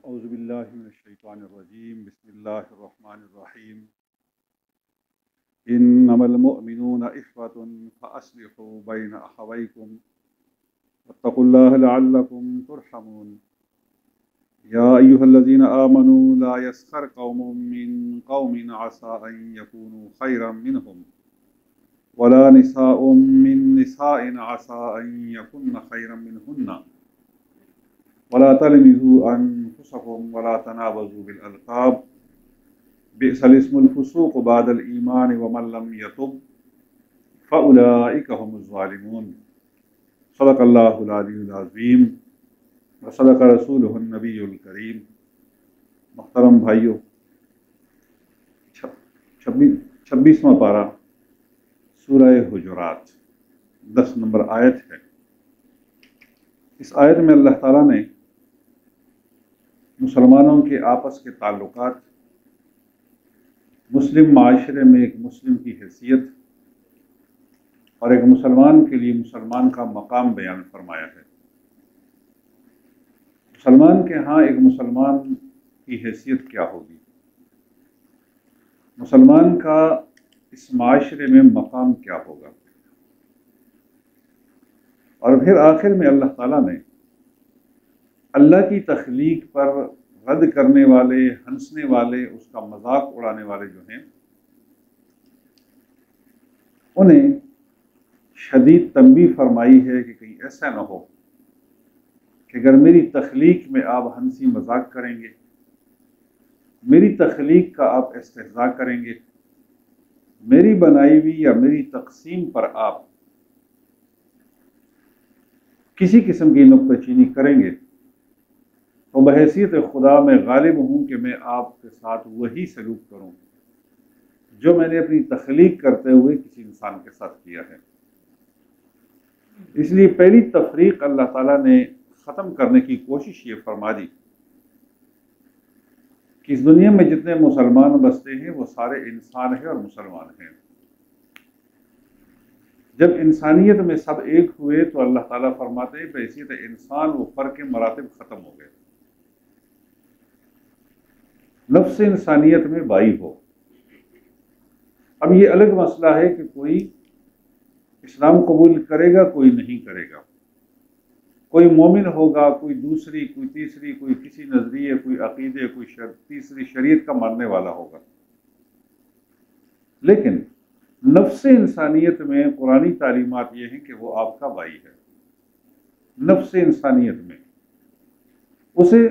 اعوذ باللہ من الشیطان الرجیم بسم اللہ الرحمن الرحیم انما المؤمنون اخوة فاصلحوا بین اخویکم واتقوا اللہ لعلکم ترحمون یا ایہا الذین آمنوا لا یسخر قوم من قوم عسى ان یکونوا خیرا منہم ولا نساء من نساء عسى ان یکن خیرا منہن ولا تلمزوا انفسکم ولا تنابزوا بالالقاب بئس الاسم الفسوق بعد الایمان ومن لم یتب فاولئک هم الظالمون صدق اللہ العلی العظیم وصدق رسولہ النبی الکریم۔ محترم بھائیو، 26واں پارہ سورہ حجرات 10 نمبر آیت ہے۔ اس آیت میں اللہ تعالیٰ نے مسلمانوں کے آپس کے تعلقات، مسلم معاشرے میں ایک مسلم کی حیثیت اور ایک مسلمان کے لیے مسلمان کا مقام بیان فرمایا ہے۔ مسلمان کے ہاں ایک مسلمان کی حیثیت کیا ہوگی، مسلمان کا اس معاشرے میں مقام کیا ہوگا، اور پھر آخر میں اللہ تعالیٰ نے اللہ کی تخلیق پر رد کرنے والے، ہنسنے والے، اس کا مذاق اڑانے والے جو ہیں، انہیں شدید تنبیہ فرمائی ہے کہ کہیں ایسا نہ ہو کہ اگر میری تخلیق میں آپ ہنسی مذاق کریں گے، میری تخلیق کا آپ استہزاء کریں گے، میری بنائی ہوئی یا میری تقسیم پر آپ کسی قسم کی نکتہ چینی کریں گے تو بحیثیت خدا میں غالب ہوں کہ میں آپ کے ساتھ وہی سلوک کروں جو میں نے اپنی تخلیق کرتے ہوئے کسی انسان کے ساتھ کیا ہے۔ اس لیے پہلی تفریق اللہ تعالیٰ نے ختم کرنے کی کوشش یہ فرما دی کہ اس دنیا میں جتنے مسلمان بستے ہیں وہ سارے انسان ہیں اور مسلمان ہیں۔ جب انسانیت میں سب ایک ہوئے تو اللہ تعالیٰ فرماتے ہیں بحیثیت انسان وہ فرق مراتب ختم ہو گئے، نفس انسانیت میں بائی ہو۔ اب یہ الگ مسئلہ ہے کہ کوئی اسلام قبول کرے گا، کوئی نہیں کرے گا، کوئی مومن ہوگا، کوئی دوسری، کوئی تیسری، کوئی کسی نظریے، کوئی عقیدے، کوئی تیسری شریعت کا ماننے والا ہوگا، لیکن نفس انسانیت میں قرآنی تعلیمات یہ ہیں کہ وہ آپ کا بھائی ہے۔ نفس انسانیت میں اسے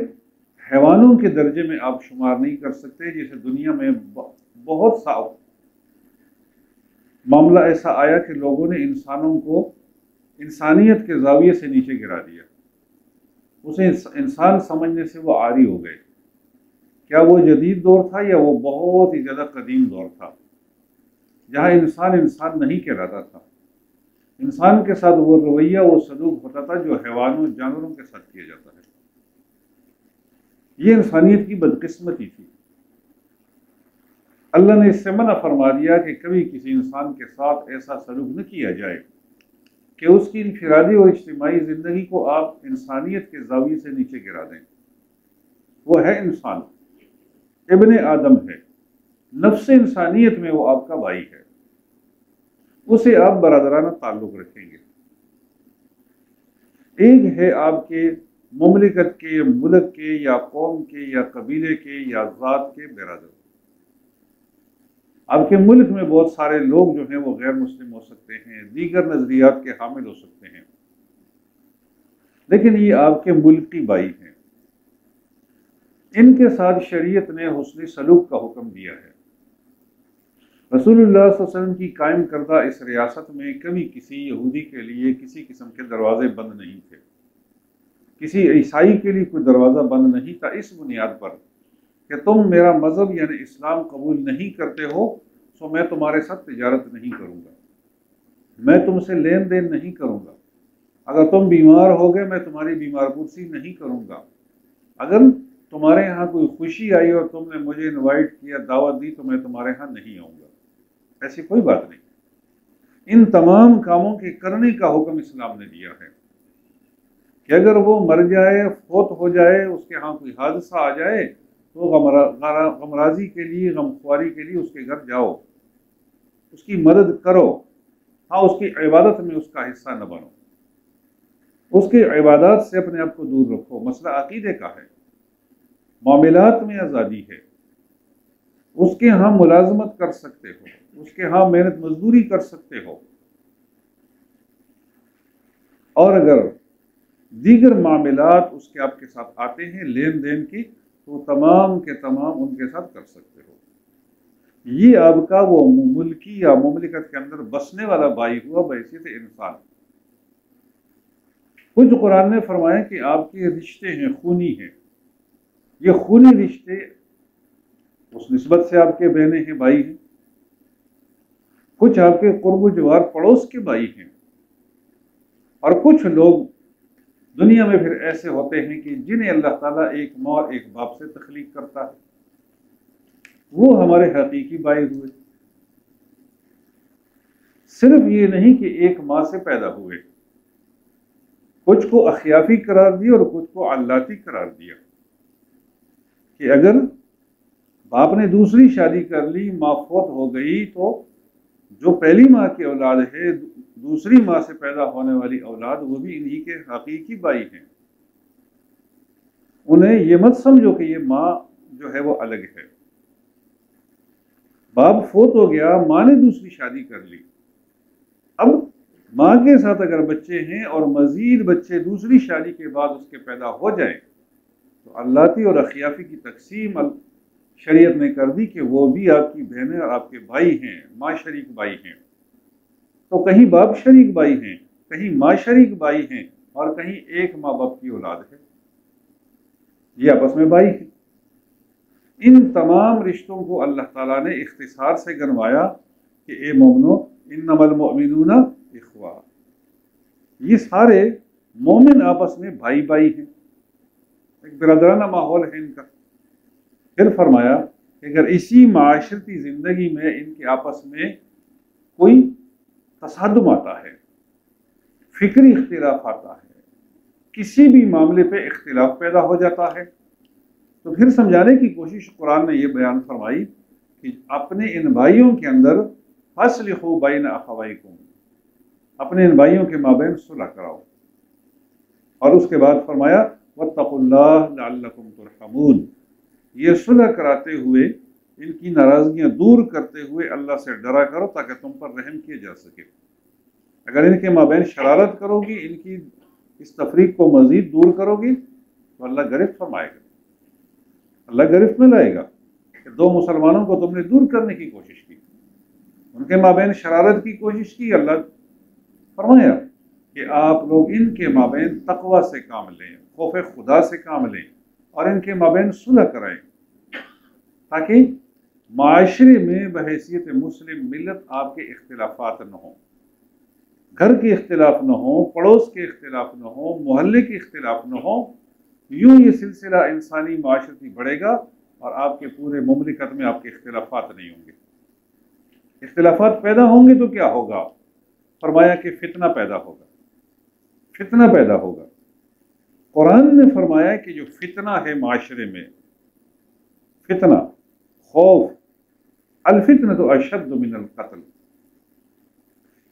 حیوانوں کے درجے میں آپ شمار نہیں کر سکتے، جیسے دنیا میں بہت سا معاملہ ایسا آیا کہ لوگوں نے انسانوں کو انسانیت کے زاویے سے نیچے گرا دیا، اسے انسان سمجھنے سے وہ عاری ہو گئے۔ کیا وہ جدید دور تھا یا وہ بہت ہی زیادہ قدیم دور تھا جہاں انسان انسان نہیں کہلاتا تھا؟ انسان کے ساتھ وہ رویہ، وہ سلوک ہوتا تھا جو حیوانوں جانوروں کے ساتھ کیا جاتا ہے۔ یہ انسانیت کی بدقسمتی تھی۔ اللہ نے اس سے منع فرما دیا کہ کبھی کسی انسان کے ساتھ ایسا سلوک نہ کیا جائے کہ اس کی انفرادی اور اجتماعی زندگی کو آپ انسانیت کے زاویے سے نیچے گرا دیں۔ وہ ہے انسان، ابن آدم ہے، نفس انسانیت میں وہ آپ کا بھائی ہے، اسے آپ برادرانہ تعلق رکھیں گے۔ ایک ہے آپ کے مملکت کے، ملک کے، یا قوم کے، یا قبیلے کے، یا ذات کے برادر۔ آپ کے ملک میں بہت سارے لوگ جو ہیں وہ غیر مسلم ہو سکتے ہیں، دیگر نظریات کے حامل ہو سکتے ہیں، لیکن یہ آپ کے ملکی بھائی ہیں۔ ان کے ساتھ شریعت نے حسن سلوک کا حکم دیا ہے۔ رسول اللہ صلی اللہ علیہ وسلم کی قائم کردہ اس ریاست میں کبھی کسی یہودی کے لیے کسی قسم کے دروازے بند نہیں تھے، کسی عیسائی کے لیے کوئی دروازہ بند نہیں تھا، اس بنیاد پر کہ تم میرا مذہب یعنی اسلام قبول نہیں کرتے ہو تو میں تمہارے ساتھ تجارت نہیں کروں گا، میں تم سے لین دین نہیں کروں گا، اگر تم بیمار ہو گئے میں تمہاری بیمار پرسی نہیں کروں گا، اگر تمہارے ہاں کوئی خوشی آئی اور تم نے مجھے انوائٹ کیا، دعوت دی، تو میں تمہارے ہاں نہیں آؤں گا۔ ایسی کوئی بات نہیں۔ ان تمام کاموں کے کرنے کا حکم اسلام نے دیا ہے کہ اگر وہ مر جائے، فوت ہو جائے، اس کے ہاں کوئی حادثہ آ جائے تو غمرازی کے لیے، غمخواری کے لیے اس کے گھر جاؤ، اس کی مدد کرو، ہاں اس کی عبادت میں اس کا حصہ نہ بنو، اس کی عبادات سے اپنے آپ کو دور رکھو۔ مسئلہ عقیدے کا ہے، معاملات میں آزادی ہے، اس کے ہاں ملازمت کر سکتے ہو، اس کے ہاں محنت مزدوری کر سکتے ہو، اور اگر دیگر معاملات اس کے آپ کے ساتھ آتے ہیں لین دین کی، تو تمام کے تمام ان کے ساتھ کر سکتے ہو۔ یہ آپ کا وہ ملکی یا مملکت کے اندر بسنے والا بھائی ہوا بحیثیت انسان۔ کچھ قرآن نے فرمایا کہ آپ کے رشتے ہیں، خونی ہیں، یہ خونی رشتے اس نسبت سے آپ کے بہنیں ہیں، بھائی ہیں، کچھ آپ کے قرب و جوار پڑوس کے بھائی ہیں، اور کچھ لوگ دنیا میں پھر ایسے ہوتے ہیں کہ جنہیں اللہ تعالیٰ ایک ماں اور ایک باپ سے تخلیق کرتا ہے، وہ ہمارے حقیقی بھائی ہوئے۔ صرف یہ نہیں کہ ایک ماں سے پیدا ہوئے، کچھ کو اخیافی قرار دیا اور کچھ کو علاتی قرار دیا، کہ اگر باپ نے دوسری شادی کر لی، ماں فوت ہو گئی، تو جو پہلی ماں کی اولاد ہے، دوسری ماں سے پیدا ہونے والی اولاد، وہ بھی انہی کے حقیقی بھائی ہیں۔ انہیں یہ مت سمجھو کہ یہ ماں جو ہے وہ الگ ہے۔ باپ فوت ہو گیا، ماں نے دوسری شادی کر لی، اب ماں کے ساتھ اگر بچے ہیں اور مزید بچے دوسری شادی کے بعد اس کے پیدا ہو جائیں، تو علاتی اور اخیافی کی تقسیم شریعت نے کر دی کہ وہ بھی آپ کی بہنیں اور آپ کے بھائی ہیں، ماں شریک بھائی ہیں۔ تو کہیں باپ شریک بھائی ہیں، کہیں ماں شریک بھائی ہیں، اور کہیں ایک ماں باپ کی اولاد ہے، یہ آپس میں بھائی ہیں۔ ان تمام رشتوں کو اللہ تعالیٰ نے اختصار سے گنوایا کہ اے مومنو انما المؤمنون اخوہ، یہ سارے مومن آپس میں بھائی بھائی ہیں، ایک برادرانہ ماحول ہے ان کا۔ پھر فرمایا کہ اگر اسی معاشرتی زندگی میں ان کے آپس میں کوئی تصادم آتا ہے، فکری اختلاف آتا ہے، کسی بھی معاملے پہ اختلاف پیدا ہو جاتا ہے، تو پھر سمجھانے کی کوشش قرآن نے یہ بیان فرمائی کہ اپنے ان بھائیوں کے اندر فاصلحوا بین اخویکم، اپنے ان بھائیوں کے مابین صلح کراؤ، اور اس کے بعد فرمایا واتقوا اللہ لعلکم ترحمون، یہ صلح کراتے ہوئے، ان کی ناراضگیاں دور کرتے ہوئے اللہ سے ڈرا کرو تاکہ تم پر رحم کیا جا سکے۔ اگر ان کے مابین شرارت کرو گی، ان کی اس تفریق کو مزید دور کرو گی، تو اللہ گرفت فرمائے گا، اللہ گرفت میں لائے گا کہ دو مسلمانوں کو تم نے دور کرنے کی کوشش کی، ان کے مابین شرارت کی کوشش کی، اللہ فرمایا کہ آپ لوگ ان کے مابین تقوی سے کام لیں، خوف خدا سے کام لیں، اور ان کے مابین صلح کرائیں، تاکہ معاشرے میں بحیثیت مسلم ملت آپ کے اختلافات نہ ہوں، گھر کے اختلاف نہ ہوں، پڑوس کے اختلاف نہ ہوں، محلے کے اختلاف نہ ہوں۔ یوں یہ سلسلہ انسانی معاشرتی بڑھے گا اور آپ کے پورے مملکت میں آپ کے اختلافات نہیں ہوں گے۔ اختلافات پیدا ہوں گے تو کیا ہوگا؟ فرمایا کہ فتنہ پیدا ہوگا، فتنہ پیدا ہوگا۔ قرآن نے فرمایا کہ جو فتنہ ہے معاشرے میں، فتنہ، خوف، الفتنۃ اشد من القتل،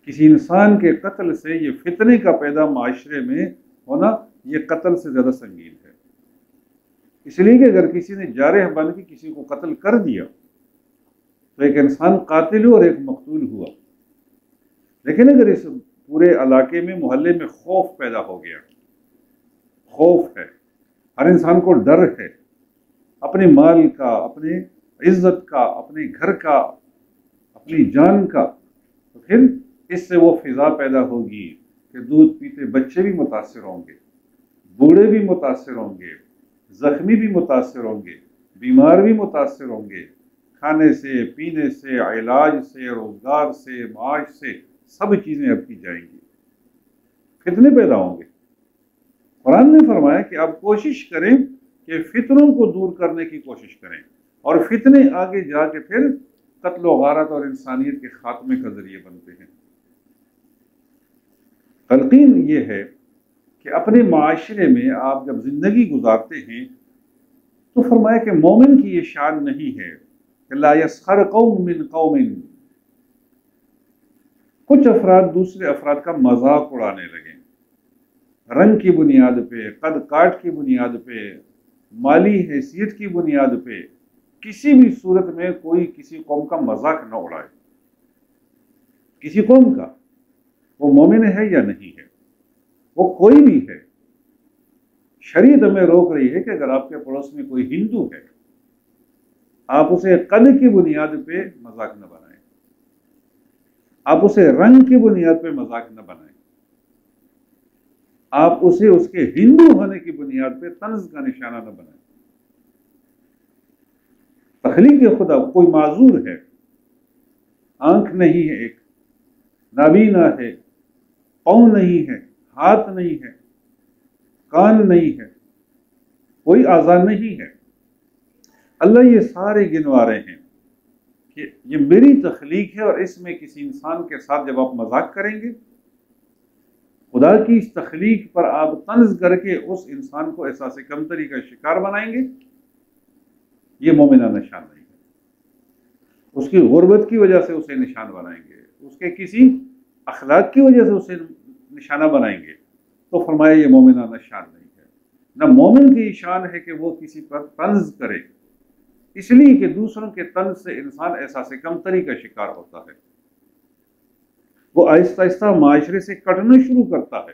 کسی انسان کے قتل سے، یہ فتنے کا پیدا معاشرے میں ہونا، یہ قتل سے زیادہ سنگین ہے۔ اس لیے کہ اگر کسی نے جارح بن کے کسی کو قتل کر دیا تو ایک انسان قاتل ہوا اور ایک مقتول ہوا، لیکن اگر اس پورے علاقے میں، محلے میں خوف پیدا ہو گیا، خوف ہے، ہر انسان کو ڈر ہے اپنے مال کا، اپنے عزت کا، اپنے گھر کا، اپنی جان کا، تو پھر اس سے وہ فضا پیدا ہوگی کہ دودھ پیتے بچے بھی متاثر ہوں گے، بوڑھے بھی متاثر ہوں گے، زخمی بھی متاثر ہوں گے، بیمار بھی متاثر ہوں گے، کھانے سے، پینے سے، علاج سے، روزگار سے، معاش سے، سب چیزیں اب کی جائیں گی، فتنے پیدا ہوں گے۔ قرآن نے فرمایا کہ آپ کوشش کریں کہ فتنوں کو دور کرنے کی کوشش کریں، اور فتنے آگے جا کے پھر قتل و غارت اور انسانیت کے خاتمے کا ذریعہ بنتے ہیں۔ تلقین یہ ہے کہ کہ اپنے معاشرے میں آپ جب زندگی گزارتے ہیں تو فرمایا کہ مومن کی یہ شان نہیں ہے کہ لا یسخر قوم من قوم، کچھ افراد دوسرے افراد کا مذاق اڑانے لگیں، رنگ کی بنیاد پہ، قد کاٹ کی بنیاد پہ، مالی حیثیت کی بنیاد پہ، کسی بھی صورت میں کوئی کسی قوم کا مذاق نہ اڑائے، کسی قوم کا، وہ مومن ہے یا نہیں ہے، وہ کوئی بھی ہے۔ شریعت ہمیں روک رہی ہے کہ اگر آپ کے پڑوس میں کوئی ہندو ہے، آپ اسے قد کی بنیاد پہ مذاق نہ بنائیں، آپ اسے رنگ کی بنیاد پہ مذاق نہ بنائیں، آپ اسے اس کے ہندو ہونے کی بنیاد پہ طنز کا نشانہ نہ بنائیں۔ تخلیق خدا کوئی معذور ہے، آنکھ نہیں ہے، ایک نابینا ہے، پاؤں نہیں ہے، ہاتھ نہیں ہے، کان نہیں ہے، کوئی اعضاء نہیں ہے، اللہ یہ سارے گنوا رہے ہیں کہ یہ میری تخلیق ہے، اور اس میں کسی انسان کے ساتھ جب آپ مذاق کریں گے، خدا کی اس تخلیق پر آپ طنز کر کے اس انسان کو احساس کمتری کا شکار بنائیں گے، یہ مومنہ نشان نہیں ہے۔ اس کی غربت کی وجہ سے اسے نشان بنائیں گے، اس کے کسی اخلاق کی وجہ سے اسے نشانہ بنائیں گے، تو فرمایا یہ مومنہ نشان نہیں ہے۔ نہ مومن کی شان ہے کہ وہ کسی پر طنز کرے، اس لیے کہ دوسروں کے طنز سے انسان احساس کمتری کا شکار ہوتا ہے، وہ آہستہ آہستہ معاشرے سے کٹنا شروع کرتا ہے،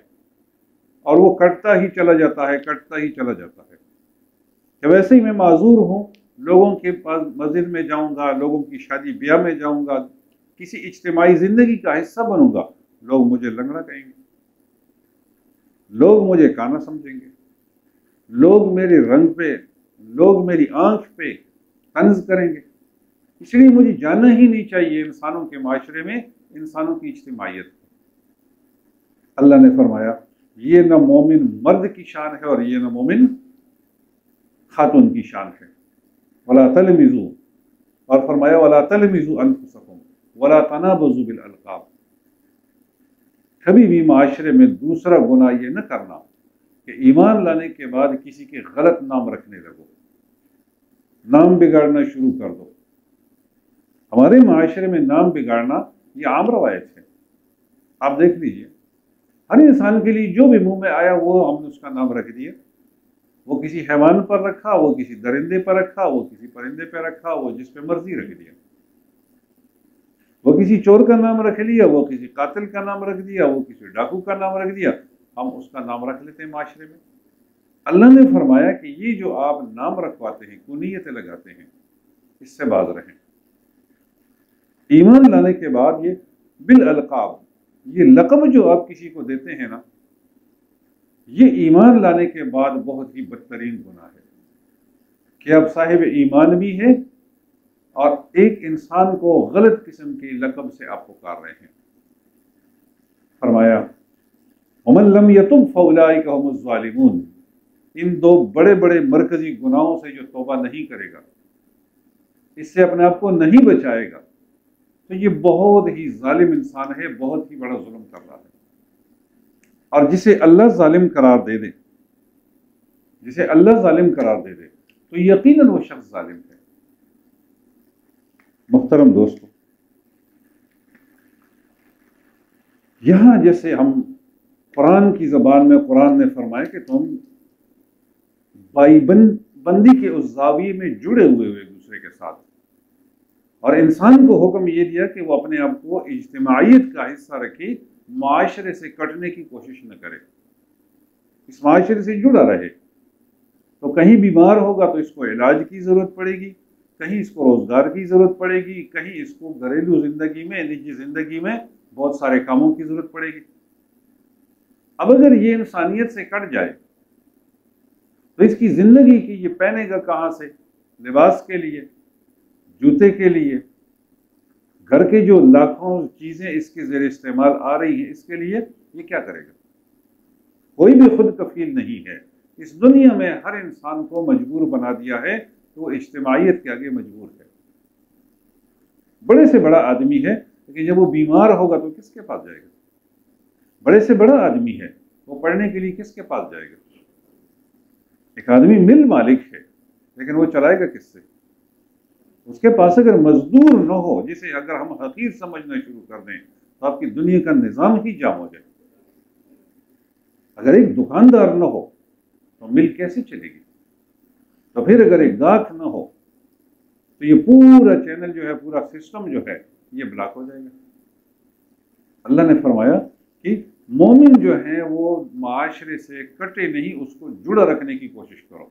اور وہ کٹتا ہی چلا جاتا ہے، کٹتا ہی چلا جاتا ہے کہ ویسے ہی میں معذور ہوں، لوگوں کے پاس مسجد میں جاؤں گا، لوگوں کی شادی بیاہ میں جاؤں گا، کسی اجتماعی زندگی کا حصہ بنوں گا، لوگ مجھے لنگڑا کہیں گے، لوگ مجھے کانا سمجھیں گے، لوگ میرے رنگ پہ، لوگ میری آنکھ پہ طنز کریں گے، اس لیے مجھے جاننا ہی نہیں چاہیے انسانوں کے معاشرے میں انسانوں کی اجتماعیت۔ اللہ نے فرمایا یہ نہ مومن مرد کی شان ہے اور یہ نہ مومن خاتون کی شان ہے۔ وَلَا تَلْمِزُوا، اور فرمایا وَلَا تَلْمِزُوا أَنفُسَكُمْ وَلَا تَنَابَزُوا بِالْأَلْقَابِ، کبھی بھی معاشرے میں دوسرا گناہ یہ نہ کرنا کہ ایمان لانے کے بعد کسی کے غلط نام رکھنے لگو، نام بگاڑنا شروع کر دو۔ ہمارے معاشرے میں نام بگاڑنا یہ عام روایت ہے، آپ دیکھ لیجئے، ہر انسان کے لیے جو بھی منہ میں آیا وہ ہم نے اس کا نام رکھ دیا، وہ کسی حیوان پر رکھا، وہ کسی درندے پر رکھا، وہ کسی پرندے پر رکھا، وہ جس پہ مرضی رکھ دیا، وہ کسی چور کا نام رکھ لیا، وہ کسی قاتل کا نام رکھ دیا، وہ کسی ڈاکو کا نام رکھ دیا، ہم اس کا نام رکھ لیتے ہیں معاشرے میں۔ اللہ نے فرمایا کہ یہ جو آپ نام رکھواتے ہیں، کنیتیں لگاتے ہیں، اس سے باز رہیں۔ ایمان لانے کے بعد یہ بالالقاب، یہ لقب جو آپ کسی کو دیتے ہیں نا، یہ ایمان لانے کے بعد بہت ہی بدترین گناہ ہے کہ آپ صاحب ایمان بھی ہیں اور ایک انسان کو غلط قسم کے لقب سے آپ پکار رہے ہیں۔ فرمایا وَمَن لَّمْ يَتُبْ فَأُولَٰئِكَ هُمُ الظَّالِمُونَ، ان دو بڑے بڑے مرکزی گناہوں سے جو توبہ نہیں کرے گا، اس سے اپنے آپ کو نہیں بچائے گا، تو یہ بہت ہی ظالم انسان ہے، بہت ہی بڑا ظلم کر رہا ہے۔ اور جسے اللہ ظالم قرار دے دے، جسے اللہ ظالم قرار دے دے تو یقیناً وہ شخص ظالم ہے۔ محترم دوستو، یہاں جیسے ہم قرآن کی زبان میں، قرآن نے فرمایا کہ تم بائی بندی کے اس زاویے میں جڑے ہوئے ایک دوسرے کے ساتھ، اور انسان کو حکم یہ دیا کہ وہ اپنے آپ کو اجتماعیت کا حصہ رکھے، معاشرے سے کٹنے کی کوشش نہ کرے، اس معاشرے سے جڑا رہے۔ تو کہیں بیمار ہوگا تو اس کو علاج کی ضرورت پڑے گی، کہیں اس کو روزگار کی ضرورت پڑے گی، کہیں اس کو گھریلو زندگی میں، نجی زندگی میں بہت سارے کاموں کی ضرورت پڑے گی۔ اب اگر یہ انسانیت سے کٹ جائے تو اس کی زندگی کی یہ پہنے گا کہاں سے؟ لباس کے لیے، جوتے کے لیے، گھر کے جو لاکھوں چیزیں اس کے زیر استعمال آ رہی ہیں، اس کے لیے یہ کیا کرے گا؟ کوئی بھی خود کفیل نہیں ہے۔ اس دنیا میں ہر انسان کو مجبور بنا دیا ہے کہ وہ اجتماعیت کے آگے مجبور ہے۔ بڑے سے بڑا آدمی ہے لیکن جب وہ بیمار ہوگا تو کس کے پاس جائے گا؟ بڑے سے بڑا آدمی ہے وہ پڑھنے کے لیے کس کے پاس جائے گا؟ ایک آدمی مل مالک ہے لیکن وہ چلائے گا کس سے؟ اس کے پاس اگر مزدور نہ ہو، جسے اگر ہم حقیر سمجھنا شروع کر دیں تو آپ کی دنیا کا نظام ہی جام ہو جائے۔ اگر ایک دکاندار نہ ہو تو مل کیسے چلے گی؟ تو پھر اگر ایک گاہک نہ ہو تو یہ پورا چینل جو ہے، پورا سسٹم جو ہے، یہ بلاک ہو جائے گا۔ اللہ نے فرمایا کہ مومن جو ہیں وہ معاشرے سے کٹے نہیں، اس کو جڑا رکھنے کی کوشش کرو۔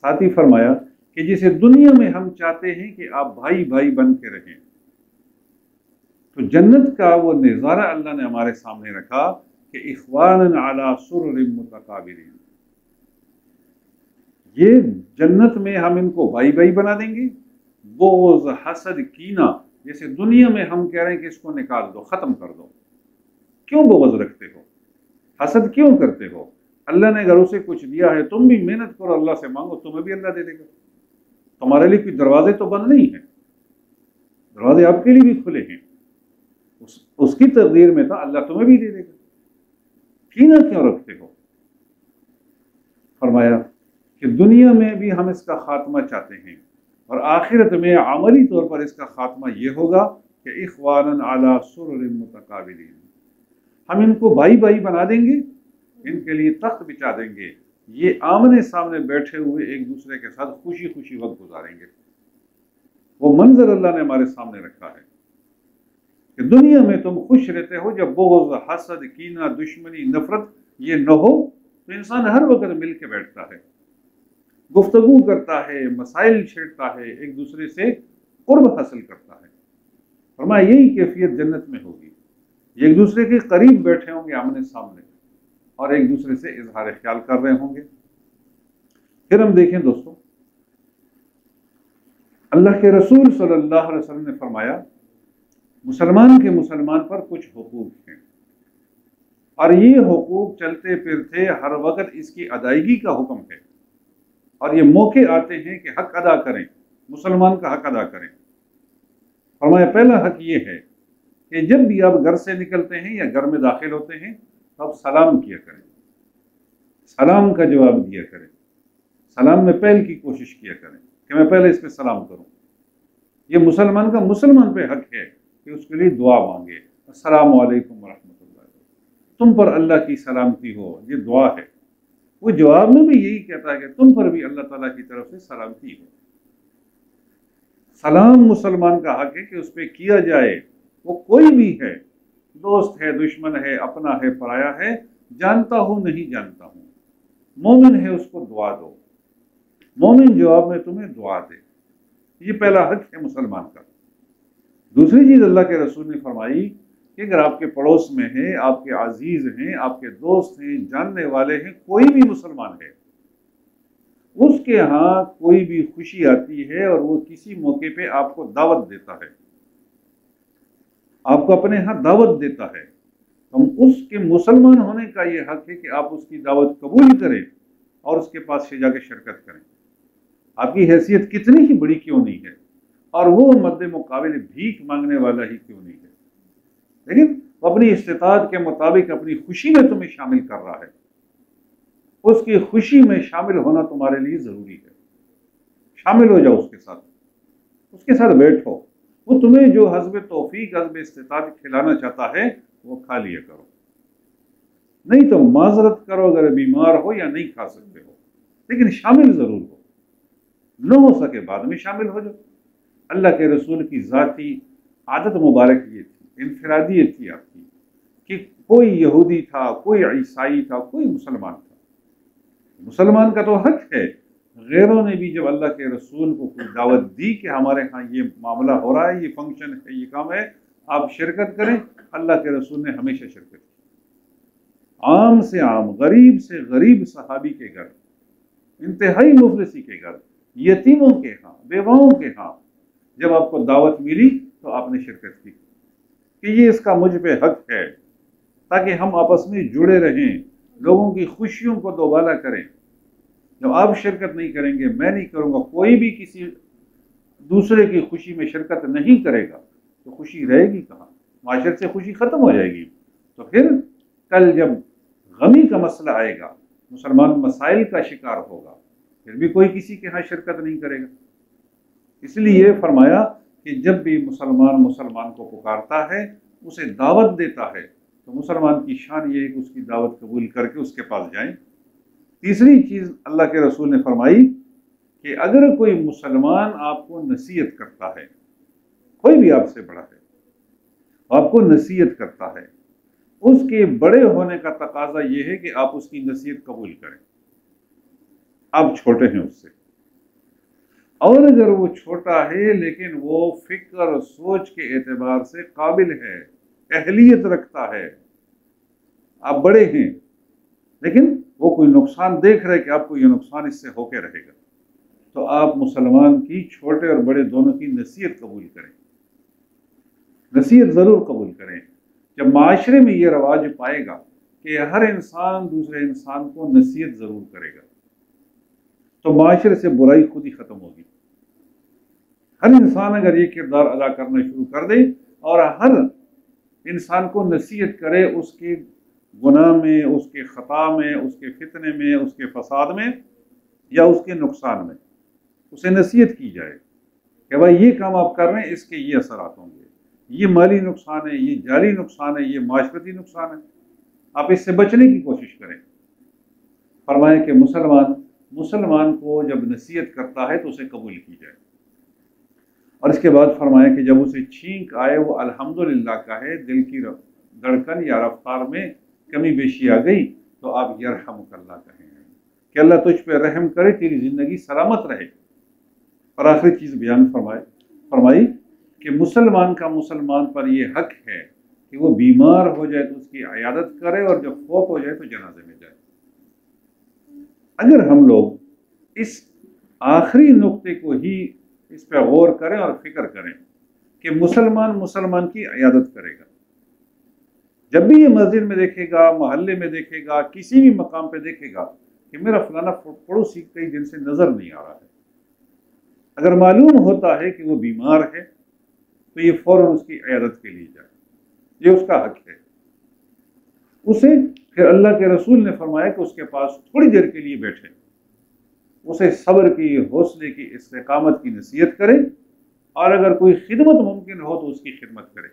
ساتھ ہی فرمایا کہ جسے دنیا میں ہم چاہتے ہیں کہ آپ بھائی بھائی بن کے رہیں، تو جنت کا وہ نظارہ اللہ نے ہمارے سامنے رکھا کہ اخوانا علی سرر متقابلین، یہ جنت میں ہم ان کو بھائی بھائی بنا دیں گے۔ بغض، حسد، کینہ، جیسے دنیا میں ہم کہہ رہے ہیں کہ اس کو نکال دو، ختم کر دو، کیوں بغض رکھتے ہو؟ حسد کیوں کرتے ہو؟ اللہ نے اگر اسے کچھ دیا ہے، تم بھی محنت کرو، اللہ سے مانگو، تمہیں بھی اللہ دے دے گا۔ تمہارے لیے کوئی دروازے تو بند نہیں ہیں، دروازے آپ کے لیے بھی کھلے ہیں، اس کی تقدیر میں تھا، اللہ تمہیں بھی دے دے گا۔ کینہ کیوں رکھتے ہو؟ فرمایا کہ دنیا میں بھی ہم اس کا خاتمہ چاہتے ہیں، اور آخرت میں عملی طور پر اس کا خاتمہ یہ ہوگا کہ اخوانا علی سرر متقابلین، ہم ان کو بھائی بھائی بنا دیں گے، ان کے لیے تخت بچھا دیں گے، یہ آمنے سامنے بیٹھے ہوئے ایک دوسرے کے ساتھ خوشی خوشی وقت گزاریں گے۔ وہ منظر اللہ نے ہمارے سامنے رکھا ہے کہ دنیا میں تم خوش رہتے ہو، جب بغض، حسد، کینہ، دشمنی، نفرت یہ نہ ہو تو انسان ہر وقت مل کے بیٹھتا ہے، گفتگو کرتا ہے، مسائل چھیڑتا ہے، ایک دوسرے سے قرب حاصل کرتا ہے۔ فرمایا یہی کیفیت جنت میں ہوگی، یہ ایک دوسرے کے قریب بیٹھے ہوں گے آمنے سامنے، اور ایک دوسرے سے اظہار خیال کر رہے ہوں گے۔ پھر ہم دیکھیں دوستو، اللہ کے رسول صلی اللہ علیہ وسلم نے فرمایا مسلمان کے مسلمان پر کچھ حقوق ہیں، اور یہ حقوق چلتے پھرتے ہر وقت اس کی ادائیگی کا حکم ہے، اور یہ موقع آتے ہیں کہ حق ادا کریں، مسلمان کا حق ادا کریں۔ فرمایا پہلا حق یہ ہے کہ جب بھی آپ گھر سے نکلتے ہیں یا گھر میں داخل ہوتے ہیں تو آپ سلام کیا کریں، سلام کا جواب دیا کریں، سلام میں پہل کی کوشش کیا کریں کہ میں پہلے اس پہ سلام کروں۔ یہ مسلمان کا مسلمان پہ حق ہے کہ اس کے لیے دعا مانگے، السلام علیکم ورحمۃ اللہ، تم پر اللہ کی سلامتی ہو، یہ دعا ہے۔ وہ جواب میں بھی یہی کہتا ہے کہ تم پر بھی اللہ تعالیٰ کی طرف سے سلامتی ہو۔ سلام مسلمان کا حق ہے کہ اس پہ کیا جائے، وہ کوئی بھی ہے، دوست ہے، دشمن ہے، اپنا ہے، پرایا ہے، جانتا ہوں نہیں جانتا ہوں، مومن ہے اس کو دعا دو، مومن جواب میں تمہیں دعا دے، یہ پہلا حق ہے مسلمان کا۔ دوسری چیز اللہ کے رسول نے فرمائی کہ اگر آپ کے پڑوس میں ہیں، آپ کے عزیز ہیں، آپ کے دوست ہیں، جاننے والے ہیں، کوئی بھی مسلمان ہے، اس کے ہاں کوئی بھی خوشی آتی ہے اور وہ کسی موقع پہ آپ کو دعوت دیتا ہے، آپ کو اپنے ہاں دعوت دیتا ہے، ہم اس کے مسلمان ہونے کا یہ حق ہے کہ آپ اس کی دعوت قبول کریں اور اس کے پاس سے جا کے شرکت کریں، آپ کی حیثیت کتنی ہی بڑی کیوں نہیں ہے، اور وہ مد مقابل بھیک مانگنے والا ہی کیوں نہیں ہے، لیکن وہ اپنی استطاعت کے مطابق اپنی خوشی میں تمہیں شامل کر رہا ہے، اس کی خوشی میں شامل ہونا تمہارے لیے ضروری ہے، شامل ہو جاؤ اس کے ساتھ بیٹھو، وہ تمہیں جو حسب توفیق، حسب استطاعت کھلانا چاہتا ہے وہ کھا لیا کرو، نہیں تو معذرت کرو اگر بیمار ہو یا نہیں کھا سکتے ہو، لیکن شامل ضرور ہو، نہ ہو سکے بعد میں شامل ہو جاؤ۔ اللہ کے رسول کی ذاتی عادت مبارک یہ تھی، انفرادیت تھی آپ کی، کہ کوئی یہودی تھا، کوئی عیسائی تھا، کوئی مسلمان تھا، مسلمان کا تو حق ہے، غیروں نے بھی جب اللہ کے رسول کو کوئی دعوت دی کہ ہمارے ہاں یہ معاملہ ہو رہا ہے، یہ فنکشن ہے، یہ کام ہے، آپ شرکت کریں، اللہ کے رسول نے ہمیشہ شرکت کی، عام سے عام، غریب سے غریب صحابی کے گھر، انتہائی مفلسی کے گھر، یتیموں کے ہاں، بیواؤں کے ہاں، جب آپ کو دعوت ملی تو آپ نے شرکت کی کہ یہ اس کا مجھ پہ حق ہے، تاکہ ہم آپس میں جڑے رہیں، لوگوں کی خوشیوں کو دوبالا کریں۔ جب آپ شرکت نہیں کریں گے، میں نہیں کروں گا، کوئی بھی کسی دوسرے کی خوشی میں شرکت نہیں کرے گا تو خوشی رہے گی کہاں؟ معاشرے سے خوشی ختم ہو جائے گی، تو پھر کل جب غمی کا مسئلہ آئے گا، مسلمان مسائل کا شکار ہوگا، پھر بھی کوئی کسی کے ہاں شرکت نہیں کرے گا۔ اس لیے فرمایا کہ جب بھی مسلمان کو پکارتا ہے، اسے دعوت دیتا ہے، تو مسلمان کی شان یہ ہے کہ اس کی دعوت قبول کر کے اس کے پاس جائیں۔ تیسری چیز اللہ کے رسول نے فرمائی کہ اگر کوئی مسلمان آپ کو نصیحت کرتا ہے، کوئی بھی آپ سے بڑا ہے، آپ کو نصیحت کرتا ہے، اس کے بڑے ہونے کا تقاضا یہ ہے کہ آپ اس کی نصیحت قبول کریں۔ آپ چھوٹے ہیں اس سے، اور اگر وہ چھوٹا ہے لیکن وہ فکر اور سوچ کے اعتبار سے قابل ہے، اہلیت رکھتا ہے، آپ بڑے ہیں لیکن وہ کوئی نقصان دیکھ رہے کہ آپ کو یہ نقصان اس سے ہو کے رہے گا، تو آپ مسلمان کی چھوٹے اور بڑے دونوں کی نصیحت قبول کریں، نصیحت ضرور قبول کریں۔ جب معاشرے میں یہ رواج پائے گا کہ ہر انسان دوسرے انسان کو نصیحت ضرور کرے گا، تو معاشرے سے برائی خود ہی ختم ہوگی۔ ہر انسان اگر یہ کردار ادا کرنا شروع کر دے اور ہر انسان کو نصیحت کرے اس کے گناہ میں، اس کے خطا میں، اس کے فتنے میں، اس کے فساد میں یا اس کے نقصان میں، اسے نصیحت کی جائے کہ بھائی یہ کام آپ کر رہے ہیں، اس کے یہ اثرات ہوں گے، یہ مالی نقصان ہے، یہ جاری نقصان ہے، یہ معاشرتی نقصان ہے، آپ اس سے بچنے کی کوشش کریں۔ فرمائیں کہ مسلمان کو جب نصیحت کرتا ہے تو اسے قبول کی جائے، اور اس کے بعد فرمایا کہ جب اسے چھینک آئے وہ الحمدللہ کہے، دل کی دھڑکن یا رفتار میں کمی بیشی آ گئی تو آپ یرحمک اللہ کہیں کہ اللہ تجھ پہ رحم کرے، تیری زندگی سلامت رہے۔ اور آخری چیز بیان فرمائی کہ مسلمان کا مسلمان پر یہ حق ہے کہ وہ بیمار ہو جائے تو اس کی عیادت کرے، اور جب فوت ہو جائے تو جنازے میں جائے۔ اگر ہم لوگ اس آخری نقطے کو ہی اس پہ غور کریں اور فکر کریں کہ مسلمان کی عیادت کرے گا، جب بھی یہ مسجد میں دیکھے گا، محلے میں دیکھے گا، کسی بھی مقام پہ دیکھے گا کہ میرا فلانا پڑوسی کئی دن سے نظر نہیں آ رہا ہے، اگر معلوم ہوتا ہے کہ وہ بیمار ہے تو یہ فوراً اس کی عیادت کے لیے جائے، یہ اس کا حق ہے۔ اسے پھر اللہ کے رسول نے فرمایا کہ اس کے پاس تھوڑی دیر کے لیے بیٹھے، اسے صبر کی، حوصلے کی، استقامت کی نصیحت کرے، اور اگر کوئی خدمت ممکن ہو تو اس کی خدمت کرے،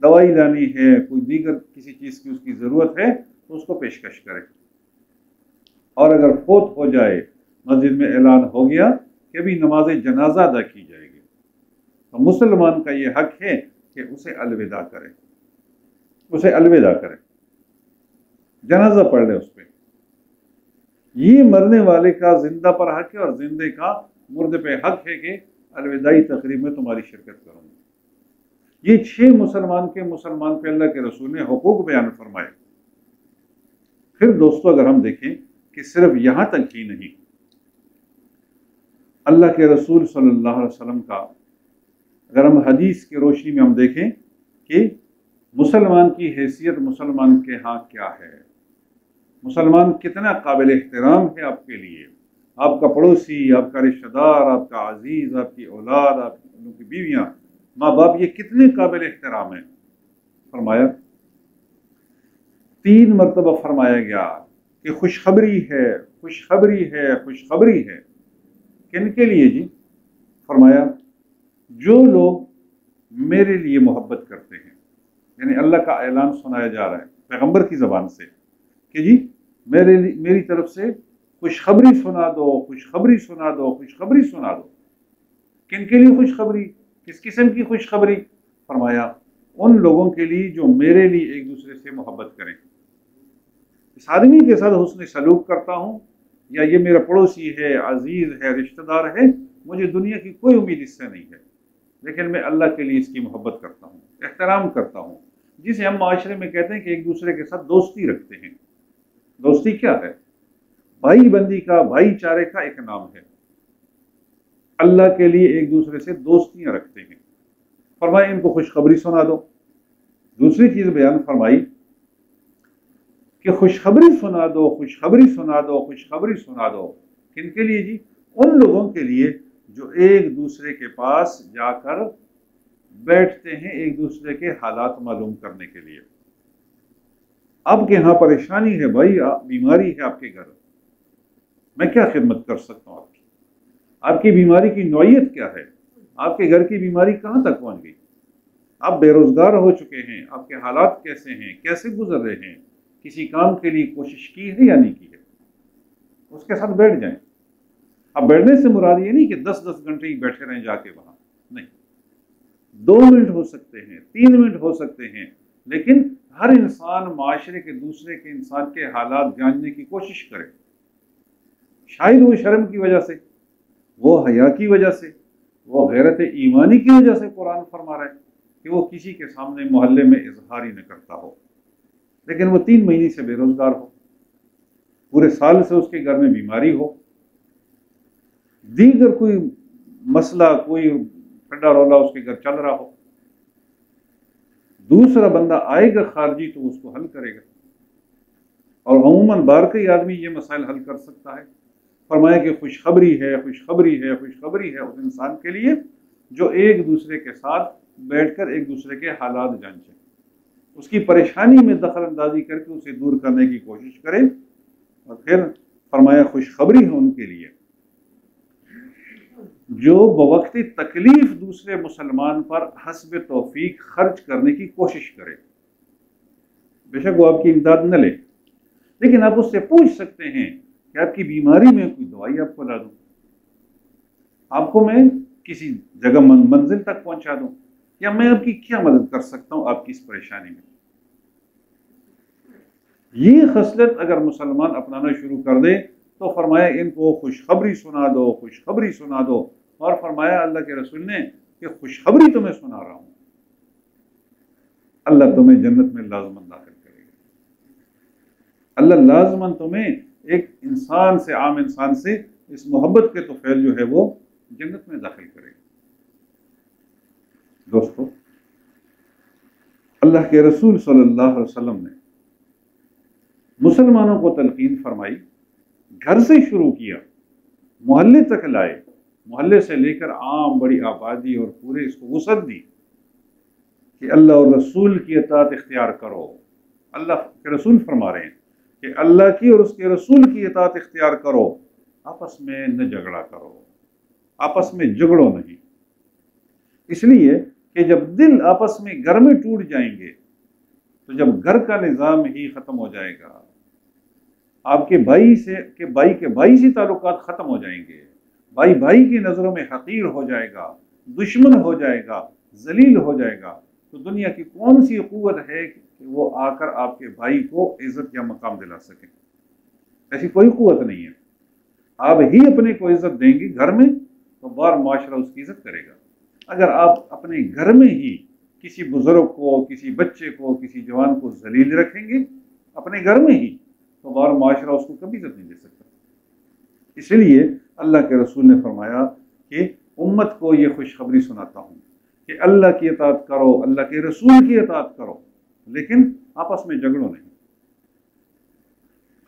دوائی لانی ہے، کوئی دیگر کسی چیز کی اس کی ضرورت ہے تو اس کو پیشکش کرے۔ اور اگر فوت ہو جائے، مسجد میں اعلان ہو گیا کہ ابھی نماز جنازہ ادا کی جائے گی، تو مسلمان کا یہ حق ہے کہ اسے الوداع کرے، جنازہ پڑھ لے اس پہ۔ یہ مرنے والے کا زندہ پر حق ہے، اور زندے کا مردے پہ حق ہے کہ الوداعی تقریب میں تمہاری شرکت کروں گا۔ یہ 6 مسلمان پہ اللہ کے رسول نے حقوق بیان فرمائے۔ پھر دوستو اگر ہم دیکھیں کہ صرف یہاں تک ہی نہیں، اللہ کے رسول صلی اللہ علیہ وسلم کا اگر ہم حدیث کی روشنی میں ہم دیکھیں کہ مسلمان کی حیثیت مسلمان کے ہاں کیا ہے، مسلمان کتنا قابل احترام ہے آپ کے لیے، آپ کا پڑوسی، آپ کا رشتہ دار، آپ کا عزیز، آپ کی اولاد، آپ کی بیویاں، ماں باپ، یہ کتنے قابل احترام ہیں۔ فرمایا 3 مرتبہ فرمایا گیا کہ خوشخبری ہے، خوشخبری ہے، خوشخبری ہے۔ کن کے لیے جی؟ فرمایا جو لوگ میرے لیے محبت کرتے ہیں، یعنی اللہ کا اعلان سنایا جا رہا ہے پیغمبر کی زبان سے کہ جی میری طرف سے خوشخبری سنا دو، خوشخبری سنا دو، خوشخبری سنا دو۔ کن کے لیے خوشخبری؟ کس قسم کی خوشخبری؟ فرمایا ان لوگوں کے لیے جو میرے لیے ایک دوسرے سے محبت کریں۔ اس آدمی کے ساتھ حسن سلوک کرتا ہوں، یا یہ میرا پڑوسی ہے، عزیز ہے، رشتہ دار ہے، مجھے دنیا کی کوئی امید اس سے نہیں ہے، لیکن میں اللہ کے لیے اس کی محبت کرتا ہوں، احترام کرتا ہوں، جسے ہم معاشرے میں کہتے ہیں کہ ایک دوسرے کے ساتھ دوستی رکھتے ہیں۔ دوستی کیا ہے؟ بھائی بندی کا، بھائی چارے کا ایک نام ہے۔ اللہ کے لیے ایک دوسرے سے دوستیاں رکھتے ہیں۔ فرمایا ان کو خوشخبری سنا دو۔ دوسری چیز بیان فرمائی کہ خوشخبری سنا دو، خوشخبری سنا دو، خوشخبری سنا دو۔ کن کے لیے جی؟ ان لوگوں کے لیے جو ایک دوسرے کے پاس جا کر بیٹھتے ہیں ایک دوسرے کے حالات معلوم کرنے کے لیے۔ آپ کے یہاں پریشانی ہے بھائی، بیماری ہے آپ کے گھر، میں کیا خدمت کر سکتا ہوں آپ کی بیماری کی نوعیت کیا ہے، آپ کے گھر کی بیماری کہاں تک پہنچ گئی، آپ بے روزگار ہو چکے ہیں، آپ کے حالات کیسے ہیں، کیسے گزر رہے ہیں، کسی کام کے لیے کوشش کی ہے یا نہیں کی ہے، اس کے ساتھ بیٹھ جائیں۔ اب بیٹھنے سے مراد یہ نہیں کہ 10 گھنٹے ہی بیٹھے رہیں جا کے وہاں، نہیں، 2 منٹ ہو سکتے ہیں، 3 منٹ ہو سکتے ہیں، لیکن ہر انسان معاشرے کے دوسرے کے انسان کے حالات جاننے کی کوشش کرے۔ شاید وہ شرم کی وجہ سے، وہ حیا کی وجہ سے، وہ غیرت ایمانی کی وجہ سے قرآن فرما رہا ہے کہ وہ کسی کے سامنے محلے میں اظہار ہی نہ کرتا ہو، لیکن وہ 3 مہینے سے بے روزگار ہو، پورے سال سے اس کے گھر میں بیماری ہو، دیگر کوئی مسئلہ، کوئی ٹھنڈا رولا اس کے گھر چل رہا ہو، دوسرا بندہ آئے گا خارجی تو اس کو حل کرے گا، اور عموماً باقی آدمی یہ مسائل حل کر سکتا ہے۔ فرمایا کہ خوشخبری ہے، خوشخبری ہے، خوشخبری ہے اس انسان کے لیے جو ایک دوسرے کے ساتھ بیٹھ کر ایک دوسرے کے حالات جانچے، اس کی پریشانی میں دخل اندازی کر کے اسے دور کرنے کی کوشش کرے، اور پھر فرمایا خوشخبری ہے ان کے لیے جو بوقت تکلیف دوسرے مسلمان پر حسب توفیق خرچ کرنے کی کوشش کرے۔ بے شک وہ آپ کی امداد نہ لے، لیکن آپ اس سے پوچھ سکتے ہیں کہ آپ کی بیماری میں کوئی دوائی آپ کو لا دوں، آپ کو میں کسی جگہ منزل تک پہنچا دوں، یا میں آپ کی کیا مدد کر سکتا ہوں آپ کی اس پریشانی میں۔ یہ خصلت اگر مسلمان اپنانا شروع کر دے تو فرمایا ان کو خوشخبری سنا دو، خوشخبری سنا دو، اور فرمایا اللہ کے رسول نے کہ خوشخبری تمہیں سنا رہا ہوں، اللہ تمہیں جنت میں لازماً داخل کرے گا، اللہ لازماً تمہیں ایک انسان سے، عام انسان سے اس محبت کے طفیل جو ہے وہ جنت میں داخل کرے گا۔ دوستو، اللہ کے رسول صلی اللہ علیہ وسلم نے مسلمانوں کو تلقین فرمائی، گھر سے شروع کیا، محلے تک لائے، محلے سے لے کر عام بڑی آبادی اور پورے اس کو وسعت دی کہ اللہ اور رسول کی اطاعت اختیار کرو۔ اللہ کے رسول فرما رہے ہیں کہ اللہ کی اور اس کے رسول کی اطاعت اختیار کرو، آپس میں نہ جھگڑا کرو، آپس میں جھگڑو نہیں، اس لیے کہ جب دل آپس میں گھر میں ٹوٹ جائیں گے تو جب گھر کا نظام ہی ختم ہو جائے گا، آپ کے بھائی کے بھائی سے تعلقات ختم ہو جائیں گے، بھائی بھائی کی نظروں میں حقیر ہو جائے گا، دشمن ہو جائے گا، ذلیل ہو جائے گا، تو دنیا کی کون سی قوت ہے کہ وہ آ کر آپ کے بھائی کو عزت یا مقام دلا سکے؟ ایسی کوئی قوت نہیں ہے۔ آپ ہی اپنے کو عزت دیں گے گھر میں تو بار معاشرہ اس کی عزت کرے گا۔ اگر آپ اپنے گھر میں ہی کسی بزرگ کو، کسی بچے کو، کسی جوان کو ذلیل رکھیں گے اپنے گھر میں ہی، تو بار معاشرہ اس کو کبھی عزت نہیں دے سکتا۔ اس لیے اللہ کے رسول نے فرمایا کہ امت کو یہ خوشخبری سناتا ہوں کہ اللہ کی اطاعت کرو، اللہ کے رسول کی اطاعت کرو، لیکن آپس میں جھگڑو نہیں،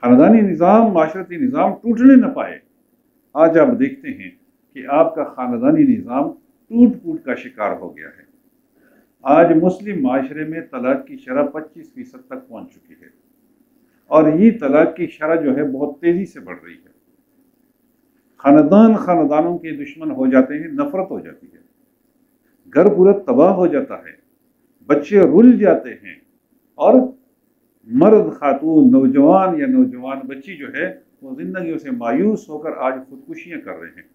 خاندانی نظام، معاشرتی نظام ٹوٹنے نہ پائے۔ آج آپ دیکھتے ہیں کہ آپ کا خاندانی نظام ٹوٹ پوٹ کا شکار ہو گیا ہے۔ آج مسلم معاشرے میں طلاق کی شرح 25% تک پہنچ چکی ہے، اور یہ طلاق کی شرح جو ہے بہت تیزی سے بڑھ رہی ہے۔ خاندانوں کے دشمن ہو جاتے ہیں، نفرت ہو جاتی ہے، گھر پورا تباہ ہو جاتا ہے، بچے رل جاتے ہیں، اور مرد، خاتون، نوجوان یا نوجوان بچی جو ہے وہ زندگیوں سے مایوس ہو کر آج خودکشیاں کر رہے ہیں،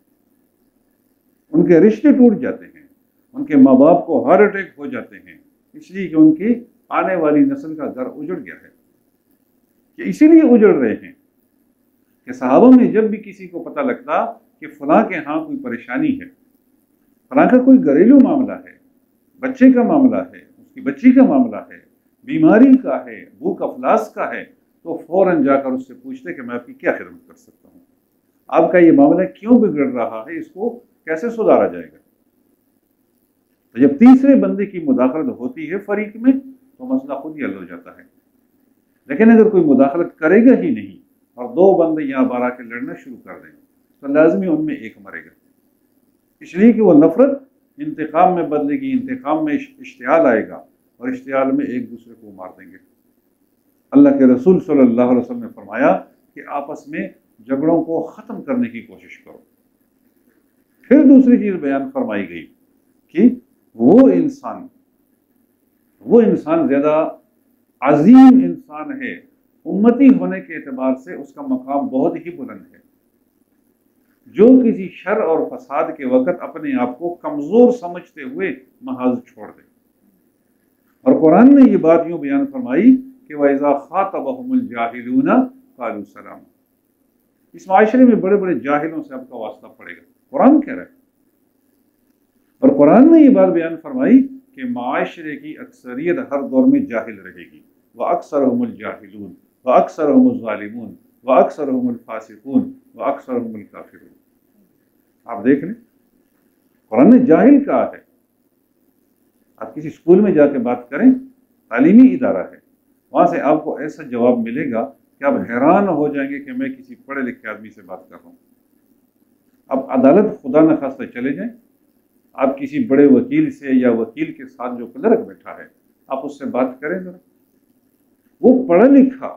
ان کے رشتے ٹوٹ جاتے ہیں، ان کے ماں باپ کو ہارٹ اٹیک ہو جاتے ہیں، اس لیے کہ ان کی آنے والی نسل کا گھر اجڑ گیا ہے۔ کہ اسی لیے اجڑ رہے ہیں کہ صحابہ میں جب بھی کسی کو پتہ لگتا کہ فلاں کے ہاں کوئی پریشانی ہے، فلاں کا کوئی گھریلو معاملہ ہے، بچے کا معاملہ ہے، اس کی بچی کا معاملہ ہے، بیماری کا ہے، بھوک افلاس کا ہے، تو فوراً جا کر اس سے پوچھتے کہ میں آپ کی کیا خدمت کر سکتا ہوں، آپ کا یہ معاملہ کیوں بگڑ رہا ہے، اس کو کیسے سدھارا جائے گا۔ تو جب تیسرے بندے کی مداخلت ہوتی ہے فریق میں تو مسئلہ خود ہی حل ہو جاتا ہے، لیکن اگر کوئی مداخلت کرے گا ہی نہیں اور 2 بندے یہاں بارہ کے لڑنا شروع کر دیں تو لازمی ان میں ایک مرے گا، اس لیے کہ وہ نفرت انتقام میں بدلے گی، انتقام میں اشتعال آئے گا، اور اشتعال میں ایک دوسرے کو مار دیں گے۔ اللہ کے رسول صلی اللہ علیہ وسلم نے فرمایا کہ آپس میں جھگڑوں کو ختم کرنے کی کوشش کرو۔ پھر دوسری چیز بیان فرمائی گئی کہ وہ انسان زیادہ عظیم انسان ہے، امتی ہونے کے اعتبار سے اس کا مقام بہت ہی بلند ہے، جو کسی شر اور فساد کے وقت اپنے آپ کو کمزور سمجھتے ہوئے محاذ چھوڑ دے۔ اور قرآن نے یہ بات یوں بیان فرمائی کہ وَإِذَا خَاطَبَهُمُ الْجَاهِلُونَ قَالُوا سَلَامًا۔ اس معاشرے میں بڑے بڑے جاہلوں سے آپ کا واسطہ پڑے گا، قرآن کہہ رہا ہے۔ اور قرآن نے یہ بات بیان فرمائی کہ معاشرے کی اکثریت ہر دور میں جاہل رہے گی، وَأَكْثَرُهُمُ الْجَاهِلُونَ وَأَكْثَرُهُمُ الظَّالِمُونَ وَأَكْثَرُهُمُ الْفَاسِقُونَ وَأَكْثَرُهُمُ الْكَافِرُونَ۔ آپ دیکھ لیں، قرآن نے جاہل کہا ہے۔ آپ کسی اسکول میں جا کے بات کریں، تعلیمی ادارہ ہے، وہاں سے آپ کو ایسا جواب ملے گا کہ آپ حیران ہو جائیں گے کہ میں کسی پڑھے لکھے آدمی سے بات کر رہا ہوں۔ اب عدالت خدا نخواستہ چلے جائیں، آپ کسی بڑے وکیل سے یا وکیل کے ساتھ جو کلرک بیٹھا ہے، آپ اس سے بات کریں ذرا، وہ پڑھا لکھا،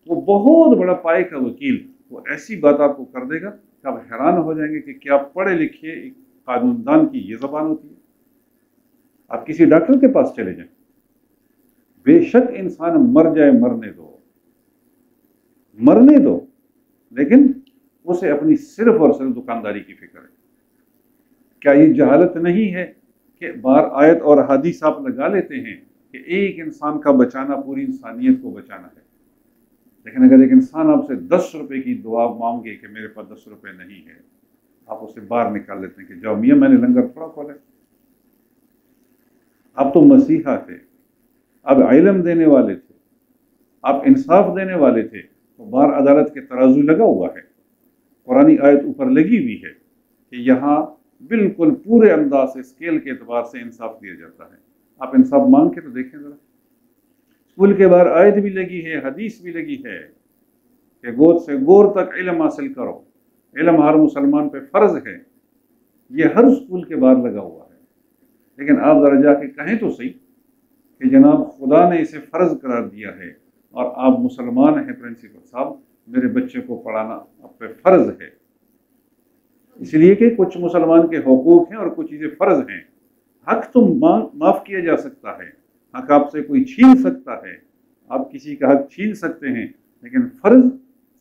وہ بہت بڑا پائے کا وکیل، وہ ایسی بات آپ کو کر دے گا کہ آپ حیران ہو جائیں گے کہ کیا پڑھے لکھے ایک قانون دان کی یہ زبان ہوتی ہے۔ آپ کسی ڈاکٹر کے پاس چلے جائیں، بے شک انسان مر جائے، مرنے دو، لیکن اسے اپنی صرف اور صرف دکانداری کی فکر ہے۔ کیا یہ جہالت نہیں ہے کہ بار آیت اور حدیث آپ لگا لیتے ہیں کہ ایک انسان کا بچانا پوری انسانیت کو بچانا ہے، لیکن اگر ایک انسان آپ سے 10 روپے کی دعا مانگے کہ میرے پاس 10 روپے نہیں ہے، آپ اسے باہر نکال لیتے ہیں کہ جاؤ میاں میں نے لنگر تھوڑا کھولا ہے۔ آپ تو مسیحا تھے، آپ علم دینے والے تھے، آپ انصاف دینے والے تھے، تو باہر عدالت کے ترازو لگا ہوا ہے، قرآنی آیت اوپر لگی ہوئی ہے کہ یہاں بالکل پورے انداز سے اسکیل کے اعتبار سے انصاف دیا جاتا ہے۔ آپ انصاف مانگ کے تو دیکھیں ذرا، اسکول کے باہر آیت بھی لگی ہے، حدیث بھی لگی ہے کہ گود سے گور تک علم حاصل کرو، علم ہر مسلمان پہ فرض ہے، یہ ہر اسکول کے باہر لگا ہوا ہے۔ لیکن آپ ذرا جا کے کہیں تو صحیح کہ جناب خدا نے اسے فرض قرار دیا ہے اور آپ مسلمان ہیں پرنسپل صاحب، میرے بچے کو پڑھانا آپ پہ فرض ہے، اس لیے کہ کچھ مسلمان کے حقوق ہیں اور کچھ چیزیں فرض ہیں۔ حق تو معاف کیا جا سکتا ہے، حق آپ سے کوئی چھین سکتا ہے، آپ کسی کا حق چھین سکتے ہیں، لیکن فرض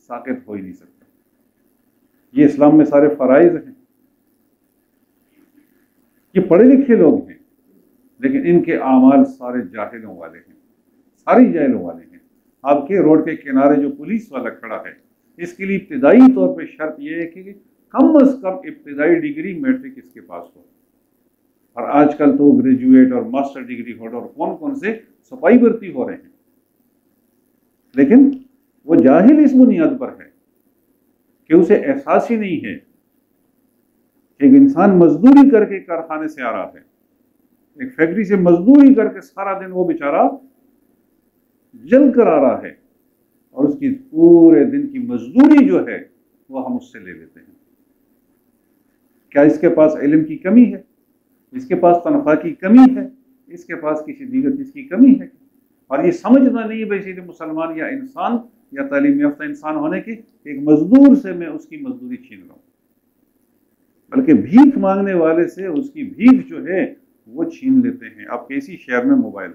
ساقط ہو ہی نہیں سکتا۔ یہ اسلام میں سارے فرائض ہیں۔ یہ پڑھے لکھے لوگ ہیں، لیکن ان کے اعمال سارے جاہلوں والے ہیں، سارے جاہلوں والے ہیں۔ آپ کے روڈ کے کنارے جو پولیس والا کھڑا ہے، اس کے لیے ابتدائی طور پہ شرط یہ ہے کہ کم از کم ابتدائی ڈگری میٹرک اس کے پاس ہو، اور آج کل تو گریجویٹ اور ماسٹر ڈگری ہولڈر اور کون کون سے سپاہی بھرتی ہو رہے ہیں، لیکن وہ جاہل اس بنیاد پر ہے کہ اسے احساس ہی نہیں ہے کہ ایک انسان مزدوری کر کے کارخانے سے آ رہا ہے، ایک فیکٹری سے مزدوری کر کے سارا دن وہ بیچارہ جل کر آ رہا ہے، اور اس کی پورے دن کی مزدوری جو ہے وہ ہم اس سے لے لیتے ہیں۔ کیا اس کے پاس علم کی کمی ہے؟ اس کے پاس تنخواہ کی کمی ہے؟ اس کے پاس کسی دیگر چیز کی کمی ہے؟ اور یہ سمجھنا نہیں ہے بھائی مسلمان یا انسان یا تعلیم یافتہ انسان ہونے کی ایک مزدور سے میں اس کی مزدوری چھین رہا ہوں، بلکہ بھیک مانگنے والے سے اس کی بھیک جو ہے وہ چھین لیتے ہیں۔ آپ کے اسی شہر میں موبائل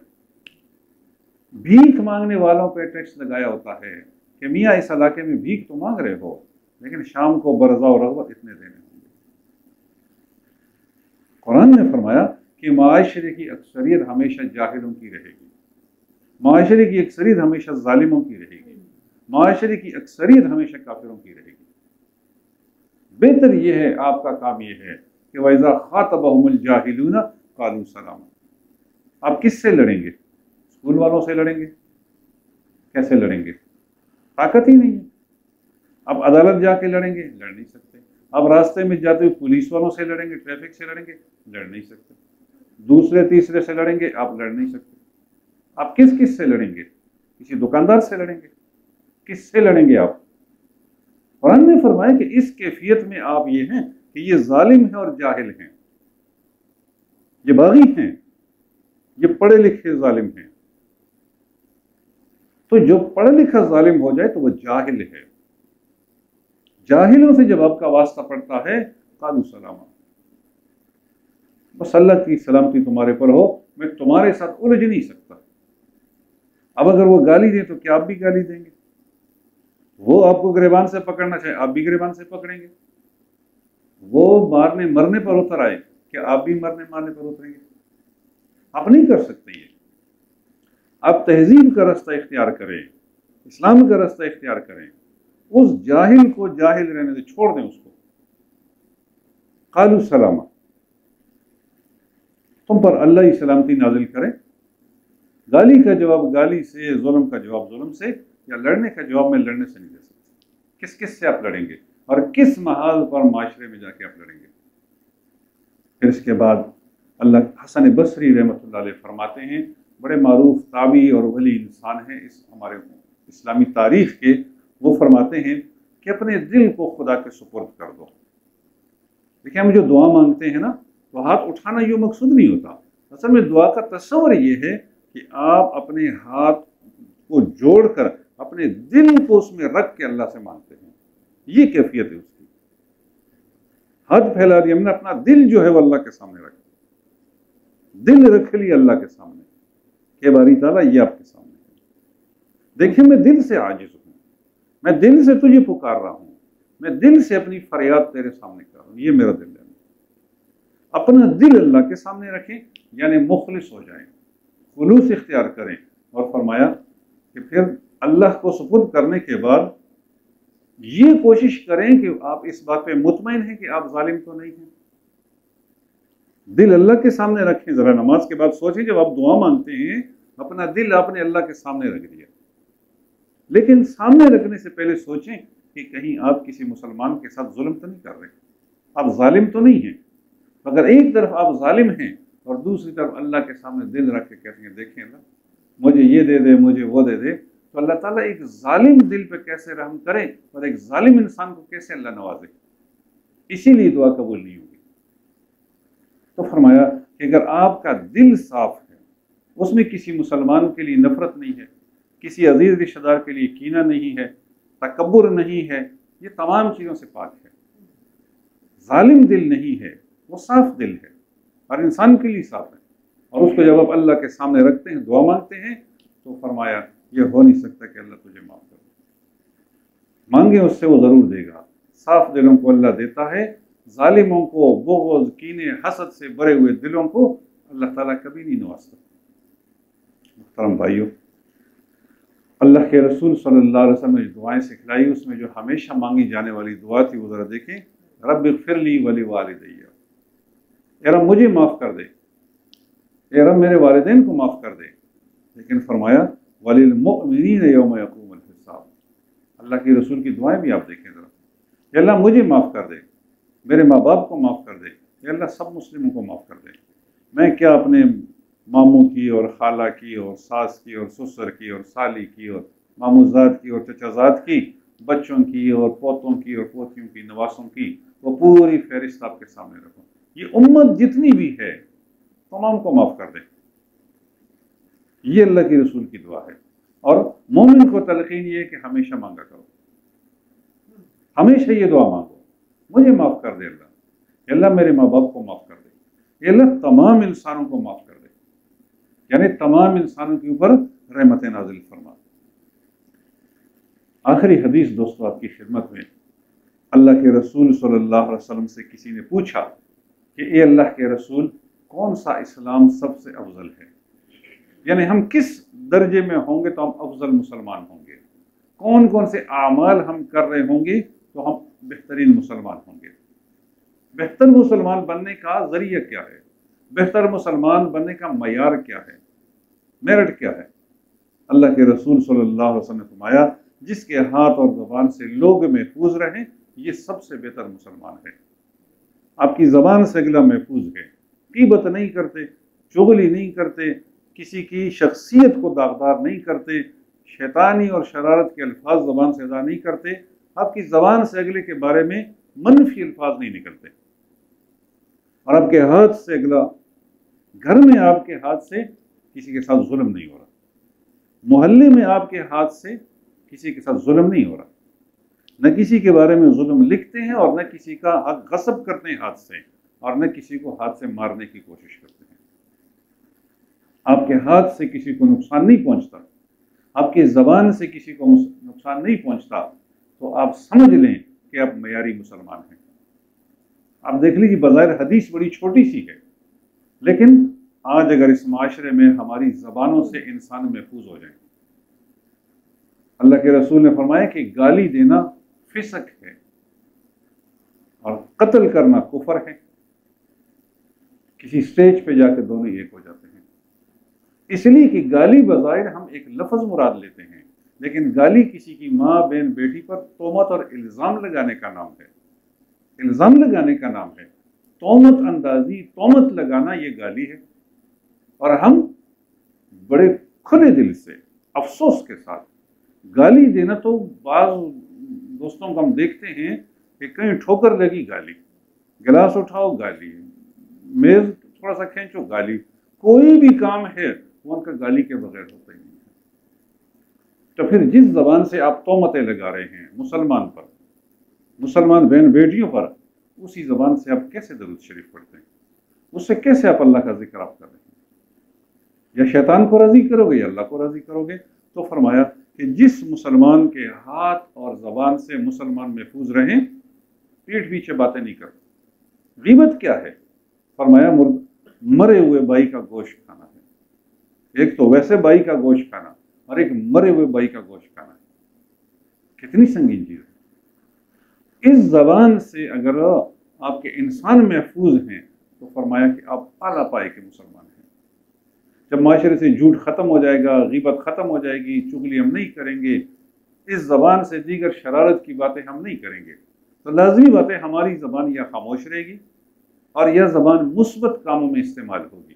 بھیک مانگنے والوں پہ ٹیکس لگایا ہوتا ہے کہ میاں اس علاقے میں بھیک تو مانگ رہے ہو، لیکن شام کو برضا و رغبت اتنے دینے ہوں گے۔ قرآن نے فرمایا کہ معاشرے کی اکثریت ہمیشہ جاہلوں کی رہے گی، معاشرے کی اکثریت ہمیشہ ظالموں کی رہے گی، معاشرے کی اکثریت ہمیشہ کافروں کی رہے گی۔ بہتر یہ ہے، آپ کا کام یہ ہے کہ وَإِذَا خَاطَبَهُمُ الْجَاهِلُونَ قَالُوا سَلَامًا۔ آپ کس سے لڑیں گے؟ اسکول والوں سے لڑیں گے؟ کیسے لڑیں گے؟ طاقت ہی نہیں ہے۔ اب عدالت جا کے لڑیں گے؟ لڑ نہیں سکتے۔ اب راستے میں جاتے ہوئے پولیس والوں سے لڑیں گے، ٹریفک سے لڑیں گے؟ لڑ نہیں سکتے۔ دوسرے تیسرے سے لڑیں گے؟ آپ لڑ نہیں سکتے۔ آپ کس سے لڑیں گے؟ کسی دکاندار سے لڑیں گے؟ کس سے لڑیں گے آپ؟ قرآن نے فرمایا کہ اس کیفیت میں آپ یہ ہیں کہ یہ ظالم ہیں اور جاہل ہیں، یہ باغی ہیں، یہ پڑھے لکھے ظالم ہیں۔ تو جو پڑھا لکھا ظالم ہو جائے تو وہ جاہل ہے. جاہلوں سے جب آپ کا واسطہ پڑتا ہے قالوا سلاما، بس اللہ کی سلامتی تمہارے پر ہو، میں تمہارے ساتھ الجھ نہیں سکتا. اب اگر وہ گالی دیں تو کیا آپ بھی گالی دیں گے؟ وہ آپ کو گریبان سے پکڑنا چاہے آپ بھی گریبان سے پکڑیں گے؟ وہ مارنے مرنے پر اتر آئے کہ آپ بھی مرنے مارنے پر اتریں گے؟ آپ نہیں کر سکتے. یہ آپ تہذیب کا راستہ اختیار کریں، اسلام کا راستہ اختیار کریں، اس جاہل کو جاہل رہنے سے چھوڑ دیں اس کو. قالوا سلاما، تم پر اللہ ہی سلامتی نازل کرے. گالی کا جواب گالی سے، ظلم کا جواب ظلم سے، یا لڑنے کا جواب میں لڑنے سے نہیں دے سکتے. کس سے آپ لڑیں گے اور کس محاذ پر معاشرے میں جا کے آپ لڑیں گے؟ پھر اس کے بعد اللہ حسن بصری رحمۃ اللہ علیہ فرماتے ہیں، بڑے معروف تابعی اور ولی انسان ہیں اس ہمارے اسلامی تاریخ کے. وہ فرماتے ہیں کہ اپنے دل کو خدا کے سپرد کر دو. دیکھیں ہم جو دعا مانگتے ہیں نا، تو ہاتھ اٹھانا یہ مقصود نہیں ہوتا. اصل میں دعا کا تصور یہ ہے کہ آپ اپنے ہاتھ کو جوڑ کر اپنے دل کو اس میں رکھ کے اللہ سے مانگتے ہیں. یہ کیفیت ہے اس کی. ہاتھ پھیلا دیا ہم نے، اپنا دل جو ہے وہ اللہ کے سامنے رکھ دیا، دل رکھ لیا اللہ کے سامنے کہ باری تعالیٰ یہ آپ کے سامنے ہے. دیکھیں میں دل سے عاجز ہوں، میں دل سے تجھے پکار رہا ہوں، میں دل سے اپنی فریاد تیرے سامنے کر رہا ہوں. یہ میرا دل ہے. اپنا دل اللہ کے سامنے رکھیں، یعنی مخلص ہو جائیں، خلوص اختیار کریں. اور فرمایا کہ پھر اللہ کو سپرد کرنے کے بعد یہ کوشش کریں کہ آپ اس بات پہ مطمئن ہیں کہ آپ ظالم تو نہیں ہیں. دل اللہ کے سامنے رکھیں. ذرا نماز کے بعد سوچیں، جب آپ دعا مانگتے ہیں اپنا دل آپ نے اللہ کے سامنے رکھ دیا، لیکن سامنے رکھنے سے پہلے سوچیں کہ کہیں آپ کسی مسلمان کے ساتھ ظلم تو نہیں کر رہے، آپ ظالم تو نہیں ہیں. اگر ایک طرف آپ ظالم ہیں اور دوسری طرف اللہ کے سامنے دل رکھ کے کہتے ہیں دیکھیں اللہ مجھے یہ دے دے، مجھے وہ دے دے، تو اللہ تعالیٰ ایک ظالم دل پہ کیسے رحم کرے اور ایک ظالم انسان کو کیسے اللہ نوازے. اسی لیے دعا قبول نہیں ہوگی. تو فرمایا کہ اگر آپ کا دل صاف ہے، اس میں کسی مسلمان کے لیے نفرت نہیں ہے، کسی عزیز رشتہ دار کے لیے کینہ نہیں ہے، تکبر نہیں ہے، یہ تمام چیزوں سے پاک ہے، ظالم دل نہیں ہے، وہ صاف دل ہے، ہر انسان کے لیے صاف ہے. اور اس کو جب آپ اللہ کے سامنے رکھتے ہیں، دعا مانگتے ہیں، تو فرمایا یہ ہو نہیں سکتا کہ اللہ تجھے معاف کر دے. مانگے اس سے وہ ضرور دے گا. صاف دلوں کو اللہ دیتا ہے، ظالموں کو، بغض، کینے، حسد سے بھرے ہوئے دلوں کو اللہ تعالیٰ کبھی نہیں نوازتا. محترم بھائیو، اللہ کے رسول صلی اللہ علیہ وسلم نے جو دعائیں سکھلائی اس میں جو ہمیشہ مانگی جانے والی دعا تھی وہ ذرا دیکھیں. رب اغفر لی ولوالدی، اے رب مجھے معاف کر دے، اے رب میرے والدین کو معاف کر دے. لیکن فرمایا وللمؤمنین یوم یقوم الحساب. اللہ کے رسول کی دعائیں بھی آپ دیکھیں ذرا. اے اللہ مجھے معاف کر دے، میرے ماں باپ کو معاف کر دے، اے اللہ سب مسلموں کو معاف کر دے. میں کیا اپنے ماموں کی اور خالہ کی اور ساس کی اور سسر کی اور سالی کی اور ماموزاد کی اور چچازاد کی، بچوں کی اور پوتوں کی اور پوتیوں کی، نواسوں کی، وہ پوری فہرست آپ کے سامنے رکھوں. یہ امت جتنی بھی ہے تمام کو معاف کر دے. یہ اللہ کے رسول کی دعا ہے. اور مومن کو تلقین یہ ہے کہ ہمیشہ مانگا کرو، ہمیشہ یہ دعا مانگو، مجھے معاف کر دے اللہ، اے اللہ میرے ماں باپ کو معاف کر دے، اے اللہ تمام انسانوں کو معاف کر دے، یعنی تمام انسانوں کے اوپر رحمت نازل فرما. آخری حدیث دوستو آپ کی خدمت میں. اللہ کے رسول صلی اللہ علیہ وسلم سے کسی نے پوچھا کہ اے اللہ کے رسول کون سا اسلام سب سے افضل ہے، یعنی ہم کس درجے میں ہوں گے تو ہم افضل مسلمان ہوں گے، کون کون سے اعمال ہم کر رہے ہوں گے تو ہم بہترین مسلمان ہوں گے. بہتر مسلمان بننے کا ذریعہ کیا ہے، بہتر مسلمان بننے کا معیار کیا ہے، میرٹ کیا ہے؟ اللہ کے رسول صلی اللہ علیہ وسلم نے فرمایا جس کے ہاتھ اور زبان سے لوگ محفوظ رہیں یہ سب سے بہتر مسلمان ہے. آپ کی زبان سے اگلا محفوظ ہے، غیبت نہیں کرتے، چغلی نہیں کرتے، کسی کی شخصیت کو داغدار نہیں کرتے، شیطانی اور شرارت کے الفاظ زبان سے ادا نہیں کرتے، آپ کی زبان سے اگلے کے بارے میں منفی الفاظ نہیں نکلتے، اور آپ کے ہاتھ سے اگلا، گھر میں آپ کے ہاتھ سے کسی کے ساتھ ظلم نہیں ہو رہا. محلے میں آپ کے ہاتھ سے کسی کے ساتھ ظلم نہیں ہو رہا، نہ کسی کے بارے میں ظلم لکھتے ہیں اور نہ کسی کا حق غصب کرتے ہیں ہاتھ سے، اور نہ کسی کو ہاتھ سے مارنے کی کوشش کرتے ہیں۔ آپ کے ہاتھ سے کسی کو نقصان نہیں پہنچتا، آپ کی زبان سے کسی کو نقصان نہیں پہنچتا، تو آپ سمجھ لیں کہ آپ معیاری مسلمان ہیں۔ آپ دیکھ لیجیے، بظاہر حدیث بڑی چھوٹی سی ہے، لیکن آج اگر اس معاشرے میں ہماری زبانوں سے انسان محفوظ ہو جائیں۔ اللہ کے رسول نے فرمایا کہ گالی دینا فسق ہے اور قتل کرنا کفر ہے۔ کسی سٹیج پہ جا کے دونوں ایک ہو جاتے ہیں، اس لیے کہ گالی بظاہر ہم ایک لفظ مراد لیتے ہیں، لیکن گالی کسی کی ماں بہن بیٹی پر تہمت اور الزام لگانے کا نام ہے، الزام لگانے کا نام ہے۔ تہمت اندازی، تہمت لگانا، یہ گالی ہے۔ اور ہم بڑے کھلے دل سے افسوس کے ساتھ گالی دینا، تو بعض دوستوں کو ہم دیکھتے ہیں کہ کہیں ٹھوکر لگی گالی، گلاس اٹھاؤ گالی، میز تھوڑا سا کھینچو گالی، کوئی بھی کام ہے وہ ان کا گالی کے بغیر ہوتا ہی نہیں ہے۔ تو پھر جس زبان سے آپ تہمتیں لگا رہے ہیں مسلمان پر، مسلمان بہن بیٹیوں پر، اسی زبان سے آپ کیسے درود شریف پڑھتے ہیں؟ اس سے کیسے آپ اللہ کا ذکر آپ کر رہے ہیں؟ یا شیطان کو راضی کرو گے یا اللہ کو راضی کرو گے؟ تو فرمایا کہ جس مسلمان کے ہاتھ اور زبان سے مسلمان محفوظ رہیں، پیٹھ پیچھے باتیں نہیں کرتے۔ غیبت کیا ہے؟ فرمایا مرے ہوئے بھائی کا گوشت کھانا ہے۔ ایک تو ویسے بھائی کا گوشت کھانا، اور ایک مرے ہوئے بھائی کا گوشت کھانا ہے۔ کتنی سنگین چیز ہے۔ اس زبان سے اگر آپ کے انسان محفوظ ہیں تو فرمایا کہ آپ اعلیٰ پائے کے مسلمان ہیں۔ جب معاشرے سے جھوٹ ختم ہو جائے گا، غیبت ختم ہو جائے گی، چغلی ہم نہیں کریں گے، اس زبان سے دیگر شرارت کی باتیں ہم نہیں کریں گے، تو لازمی بات ہے ہماری زبان یا خاموش رہے گی اور یا زبان مثبت کاموں میں استعمال ہوگی۔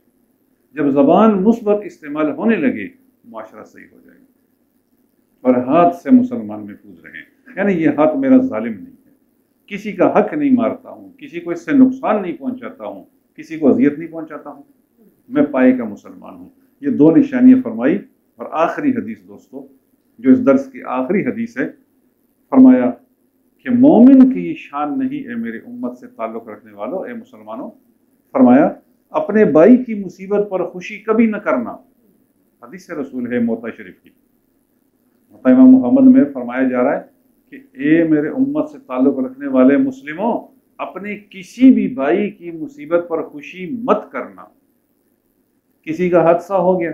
جب زبان مثبت استعمال ہونے لگے، معاشرہ صحیح ہو جائے گا۔ اور ہاتھ سے مسلمان محفوظ رہیں، یعنی یہ ہاتھ میرا ظالم نہیں ہے، کسی کا حق نہیں مارتا ہوں، کسی کو اس سے نقصان نہیں پہنچاتا ہوں، کسی کو اذیت نہیں پہنچاتا ہوں، میں پائے کا مسلمان ہوں۔ یہ دو نشانیاں فرمائی۔ اور آخری حدیث دوستو، جو اس درس کی آخری حدیث ہے، فرمایا کہ مومن کی یہ شان نہیں اے میری امت سے تعلق رکھنے والوں، اے مسلمانوں، فرمایا اپنے بھائی کی مصیبت پر خوشی کبھی نہ کرنا۔ حدیث رسول ہے موطا شریف کی، موطا امام محمد میں فرمایا جا رہا ہے کہ اے میرے امت سے تعلق رکھنے والے مسلموں، اپنے کسی بھی بھائی کی مصیبت پر خوشی مت کرنا۔ کسی کا حادثہ ہو گیا،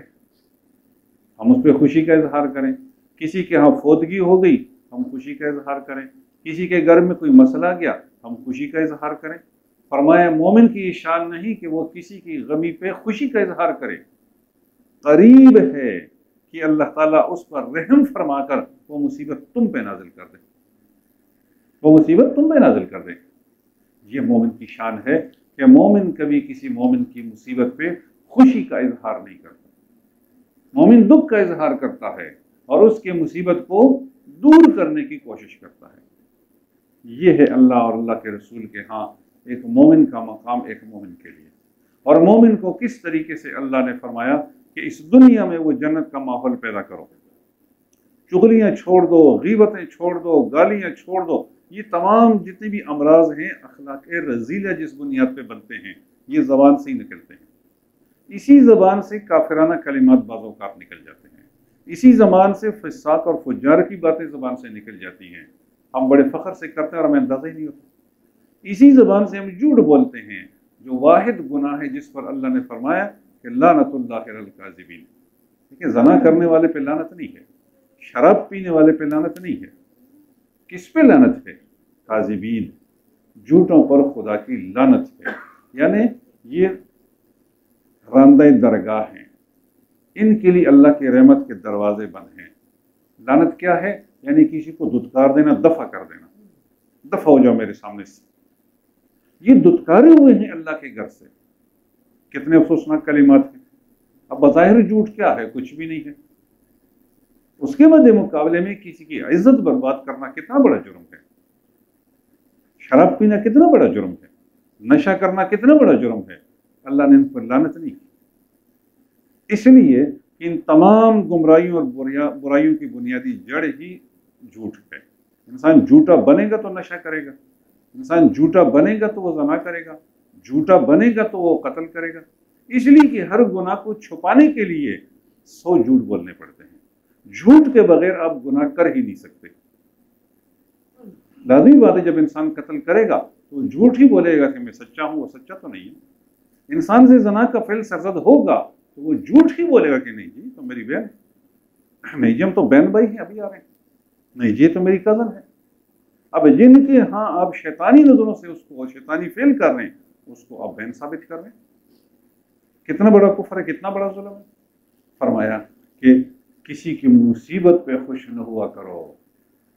ہم اس پہ خوشی کا اظہار کریں۔ کسی کے ہاں فوتگی ہو گئی، ہم خوشی کا اظہار کریں۔ کسی کے گھر میں کوئی مسئلہ گیا، ہم خوشی کا اظہار کریں۔ فرمایا مومن کی یہ شان نہیں کہ وہ کسی کی غمی پہ خوشی کا اظہار کرے، قریب ہے کہ اللہ تعالیٰ اس پر رحم فرما کر وہ مصیبت تم پہ نازل کر دے، وہ مصیبت تم پہ نازل کر دے۔ یہ مومن کی شان ہے کہ مومن کبھی کسی مومن کی مصیبت پہ خوشی کا اظہار نہیں کرتا، مومن دکھ کا اظہار کرتا ہے اور اس کے مصیبت کو دور کرنے کی کوشش کرتا ہے۔ یہ ہے اللہ اور اللہ کے رسول کے ہاں ایک مومن کا مقام، ایک مومن کے لیے۔ اور مومن کو کس طریقے سے اللہ نے فرمایا کہ اس دنیا میں وہ جنت کا ماحول پیدا کرو، چغلیاں چھوڑ دو، غیبتیں چھوڑ دو، گالیاں چھوڑ دو۔ یہ تمام جتنے بھی امراض ہیں، اخلاق رذیلہ جس بنیاد پہ بنتے ہیں، یہ زبان سے ہی نکلتے ہیں۔ اسی زبان سے کافرانہ کلمات بعض اوقات نکل جاتے ہیں، اسی زبان سے فساق اور فجار کی باتیں زبان سے نکل جاتی ہیں، ہم بڑے فخر سے کرتے ہیں اور ہمیں اندازہ ہی نہیں ہوتا۔ اسی زبان سے ہم جھوٹ بولتے ہیں، جو واحد گناہ ہے جس پر اللہ نے فرمایا کہ لعنت اللہ علی الکاذبین۔ دیکھیں، زنا کرنے والے پہ لعنت نہیں ہے، شراب پینے والے پہ لعنت نہیں ہے، کس پہ لعنت ہے؟ کاذبین، جھوٹوں پر خدا کی لعنت ہے۔ یعنی یہ راندہ درگاہ ہیں، ان کے لیے اللہ کے رحمت کے دروازے بند ہیں۔ لعنت کیا ہے؟ یعنی کسی کو دھتکار دینا، دفع کر دینا، دفع ہو جاؤ میرے سامنے سے۔ یہ دھتکارے ہوئے ہیں اللہ کے گھر سے۔ کتنے افسوسناک کلمات ہیں۔ اب بظاہر جھوٹ کیا ہے؟ کچھ بھی نہیں ہے۔ اس کے بعد مقابلے میں کسی کی عزت برباد کرنا کتنا بڑا جرم ہے، شراب پینا کتنا بڑا جرم ہے، نشہ کرنا کتنا بڑا جرم ہے۔ اللہ نے ان پر لعنت نہیں کی۔ اس لیے ان تمام گمراہیوں اور برائیوں کی بنیادی جڑ ہی جھوٹ ہے۔ انسان جھوٹا بنے گا تو نشہ کرے گا، انسان جھوٹا بنے گا تو وہ زنا کرے گا، جھوٹا بنے گا تو وہ قتل کرے گا، اس لیے کہ ہر گناہ کو چھپانے کے لیے 100 جھوٹ بولنے پڑتے ہیں۔ جھوٹ کے بغیر آپ گناہ کر ہی نہیں سکتے۔ لازمی بات ہے جب انسان قتل کرے گا تو جھوٹ ہی بولے گا کہ میں سچا ہوں، وہ سچا تو نہیں ہے۔ انسان سے زنا کا فعل سرزد ہوگا تو وہ جھوٹ ہی بولے گا کہ نہیں جی تو میری بہن ہے، نہیں جی ہم تو بہن بھائی ہیں، ابھی آ رہے ہیں، نہیں جی تو میری کزن ہے۔ اب جن کے ہاں آپ شیطانی نظروں سے اس کو شیطانی فعل کر رہے ہیں اس کو آپ بہن ثابت کر رہے ہیں۔ کتنا بڑا کفر ہے، کتنا بڑا ظلم ہے۔ فرمایا کہ کسی کی مصیبت پہ خوش نہ ہوا کرو،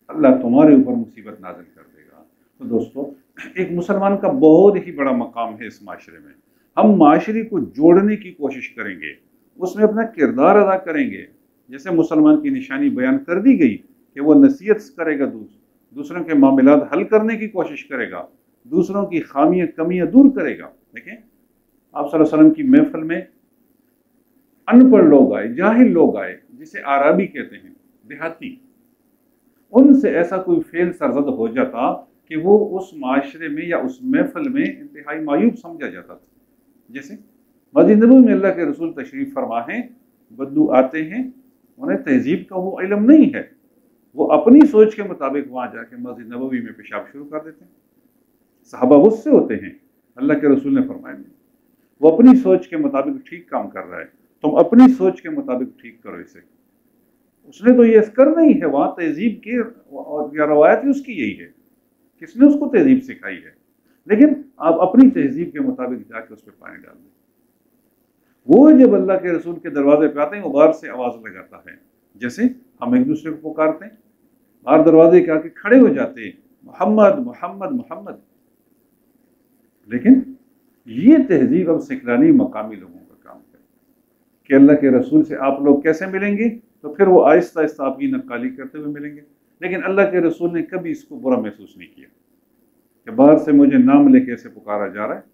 اللہ تمہارے اوپر مصیبت نازل کر دے گا۔ تو دوستو، ایک مسلمان کا بہت ہی بڑا مقام ہے اس معاشرے میں۔ ہم معاشرے کو جوڑنے کی کوشش کریں گے، اس میں اپنا کردار ادا کریں گے۔ جیسے مسلمان کی نشانی بیان کر دی گئی کہ وہ نصیحت کرے گا، دوسروں کے معاملات حل کرنے کی کوشش کرے گا، دوسروں کی خامیاں کمیاں دور کرے گا۔ دیکھیں آپ صلی اللہ علیہ وسلم کی محفل میں ان پڑھ لوگ آئے، جاہل لوگ آئے، جسے عربی کہتے ہیں، دیہاتی، ان سے ایسا کوئی فعل سرزد ہو جاتا کہ وہ اس معاشرے میں یا اس محفل میں انتہائی معیوب سمجھا جاتا تھا۔ جیسے مسجد نبوی میں اللہ کے رسول تشریف فرما ہیں، بدو آتے ہیں، انہیں تہذیب کا وہ علم نہیں ہے، وہ اپنی سوچ کے مطابق وہاں جا کے مسجد نبوی میں پیشاب شروع کر دیتے ہیں۔ صحابہ غصے ہوتے ہیں، اللہ کے رسول نے فرمایا وہ اپنی سوچ کے مطابق ٹھیک کام کر رہا ہے، تم اپنی سوچ کے مطابق ٹھیک کرو اسے۔ اس نے تو یہ کرنا ہی ہے، وہاں تہذیب کی یا روایت ہی اس کی یہی ہے، کس نے اس کو تہذیب سکھائی ہے، لیکن آپ اپنی تہذیب کے مطابق جا کے اس پہ پانی ڈال دیں۔ وہ جب اللہ کے رسول کے دروازے پہ آتے ہیں وہ باہر سے آواز لگاتا ہے، جیسے ہم ایک دوسرے کو پکارتے ہیں، باہر دروازے کے آ کے کھڑے ہو جاتے ہیں، محمد محمد محمد۔ لیکن یہ تہذیب اب سکھلانی مقامی لوگوں کا کام ہے کہ اللہ کے رسول سے آپ لوگ کیسے ملیں گے، تو پھر وہ آہستہ آہستہ آپ کی نقالی کرتے ہوئے ملیں گے۔ لیکن اللہ کے رسول نے کبھی اس کو برا محسوس نہیں کیا کہ باہر سے مجھے نام لے کے ایسے پکارا جا رہا ہے،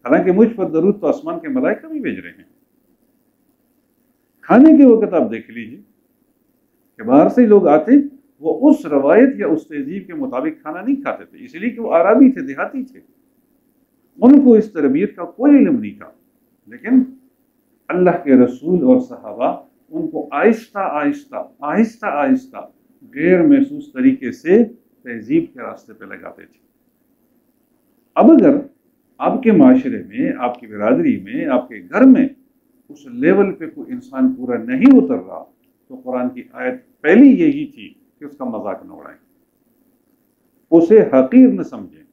حالانکہ مجھ پر درود تو آسمان کے ملائکہ بھی بھیج رہے ہیں۔ کھانے کے وقت آپ دیکھ لیجیے کہ باہر سے لوگ آتے، وہ اس روایت یا اس تہذیب کے مطابق کھانا نہیں کھاتے تھے، اس لیے کہ وہ عربی تھے، دیہاتی تھے، ان کو اس تربیت کا کوئی علم نہیں تھا۔ لیکن اللہ کے رسول اور صحابہ ان کو آہستہ آہستہ آہستہ آہستہ غیر محسوس طریقے سے تہذیب کے راستے پہ لگاتے تھے۔ اب اگر آپ کے معاشرے میں، آپ کی برادری میں، آپ کے گھر میں اس لیول پہ کوئی انسان پورا نہیں اتر رہا تو قرآن کی آیت پہلی یہی تھی کہ اس کا مذاق نہ اڑائیں، اسے حقیر نہ سمجھیں،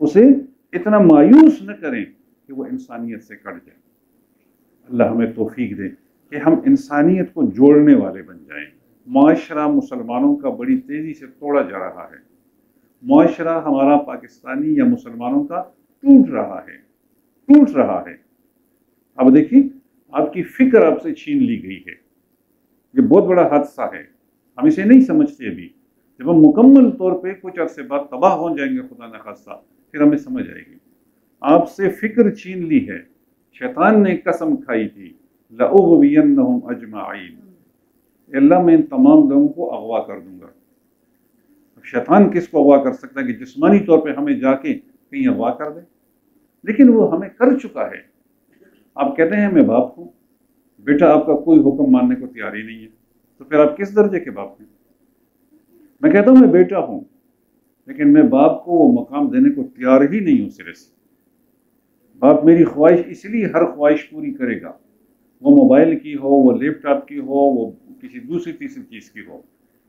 اسے اتنا مایوس نہ کریں کہ وہ انسانیت سے کٹ جائے۔ اللہ ہمیں توفیق دے کہ ہم انسانیت کو جوڑنے والے بن جائیں۔ معاشرہ مسلمانوں کا بڑی تیزی سے توڑا جا رہا ہے، معاشرہ ہمارا پاکستانی یا مسلمانوں کا ٹوٹ رہا ہے۔ اب دیکھیے آپ کی فکر آپ سے چھین لی گئی ہے، یہ بہت بڑا حادثہ ہے، ہم اسے نہیں سمجھتے ابھی۔ جب ہم مکمل طور پہ کچھ عرصے بعد تباہ ہو جائیں گے خدا نخواستہ، پھر ہمیں سمجھ آئے گی۔ آپ سے فکر چھین لی ہے، شیطان نے قسم کھائی تھی لَأُغْوِيَنَّهُمْ أَجْمَعِينَ، اللہ میں ان تمام لوگوں کو اغوا کر دوں گا۔ شیطان کس کو اغوا کر سکتا ہے کہ جسمانی طور پہ ہمیں جا کے کہیں اغوا کر دے، لیکن وہ ہمیں کر چکا ہے۔ آپ کہتے ہیں میں باپ ہوں، بیٹا آپ کا کوئی حکم ماننے کو تیار ہی نہیں ہے، تو پھر آپ کس درجے کے باپ ہیں؟ میں کہتا ہوں میں بیٹا ہوں، لیکن میں باپ کو وہ مقام دینے کو تیار ہی نہیں ہوں سرے سے۔ باپ میری خواہش اس لیے ہر خواہش پوری کرے گا، وہ موبائل کی ہو، وہ لیپ ٹاپ کی ہو، وہ کسی دوسری تیسری چیز کی ہو،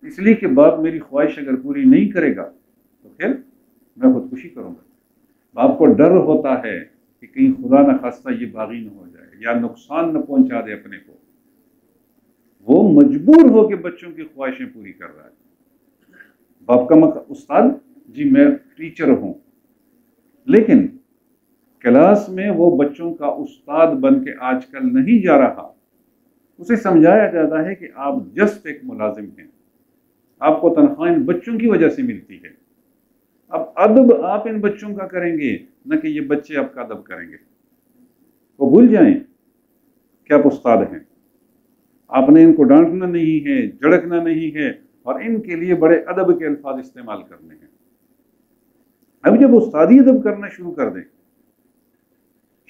اس لیے کہ باپ میری خواہش اگر پوری نہیں کرے گا تو پھر میں خودکشی کروں گا۔ باپ کو ڈر ہوتا ہے کہ کہیں خدا نہ خواستہ یہ باغی نہ ہو جائے یا نقصان نہ پہنچا دے اپنے کو، وہ مجبور ہو کے بچوں کی خواہشیں پوری کر رہا ہے۔ باپ کا استاد جی میں ٹیچر ہوں، لیکن کلاس میں وہ بچوں کا استاد بن کے آج کل نہیں جا رہا، اسے سمجھایا جاتا ہے کہ آپ جسٹ ایک ملازم ہیں، آپ کو تنخواہ ان بچوں کی وجہ سے ملتی ہے، اب ادب آپ ان بچوں کا کریں گے نہ کہ یہ بچے آپ کا ادب کریں گے۔ وہ بھول جائیں کہ آپ استاد ہیں، آپ نے ان کو ڈانٹنا نہیں ہے، جھڑکنا نہیں ہے، اور ان کے لیے بڑے ادب کے الفاظ استعمال کرنے ہیں۔ اب جب استادی ادب کرنا شروع کر دیں،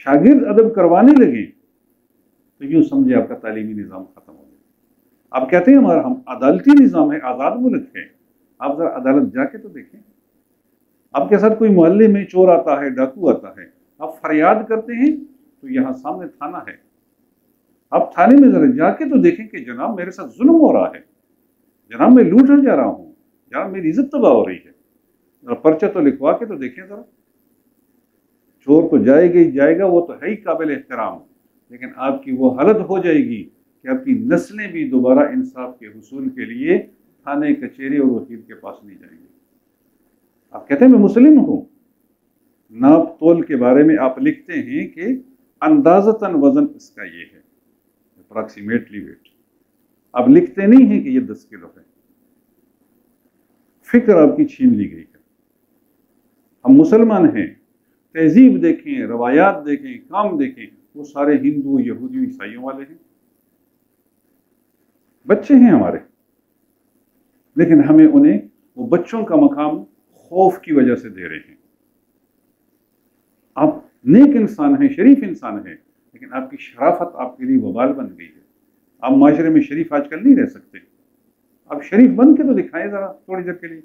شاگرد ادب کروانے لگیں، تو یوں سمجھے آپ کا تعلیمی نظام ختم ہو گیا۔ آپ کہتے ہیں ہمارا ہم عدالتی نظام ہے، آزاد ملک ہے، آپ ذرا عدالت جا کے تو دیکھیں۔ آپ کے ساتھ کوئی محلے میں چور آتا ہے، ڈاکو آتا ہے، آپ فریاد کرتے ہیں تو یہاں سامنے تھانہ ہے، آپ تھانے میں ذرا جا کے تو دیکھیں کہ جناب میرے ساتھ ظلم ہو رہا ہے، جناب میں لوٹنے جا رہا ہوں، جناب میری عزت تباہ ہو رہی ہے، ذرا پرچہ تو لکھوا کے تو دیکھیں ذرا۔ چور تو جائے گا ہی جائے گا، وہ تو ہے ہی قابل احترام، لیکن آپ کی وہ حالت ہو جائے گی کہ آپ کی نسلیں بھی دوبارہ انصاف کے حصول کے لیے تھانے، کچہری اور وکیل کے پاس نہیں جائیں گے۔ آپ کہتے ہیں میں مسلم ہوں، ناپ تول کے بارے میں آپ لکھتے ہیں کہ اندازتاً وزن اس کا یہ ہے، اپراکسیمیٹلی ویٹ، آپ لکھتے نہیں ہیں کہ یہ 10 کلو ہے۔ فکر آپ کی چھین لی گئی ہے۔ ہم مسلمان ہیں، تہذیب دیکھیں، روایات دیکھیں، کام دیکھیں، وہ سارے ہندو، یہودی، عیسائیوں والے ہیں، بچے ہیں ہمارے، لیکن ہمیں انہیں وہ بچوں کا مقام خوف کی وجہ سے دے رہے ہیں۔ آپ نیک انسان ہیں، شریف انسان ہیں، لیکن آپ کی شرافت آپ کے لیے وبال بن گئی ہے۔ آپ معاشرے میں شریف آج کل نہیں رہ سکتے، آپ شریف بن کے تو دکھائیں ذرا تھوڑی دیر کے لیے۔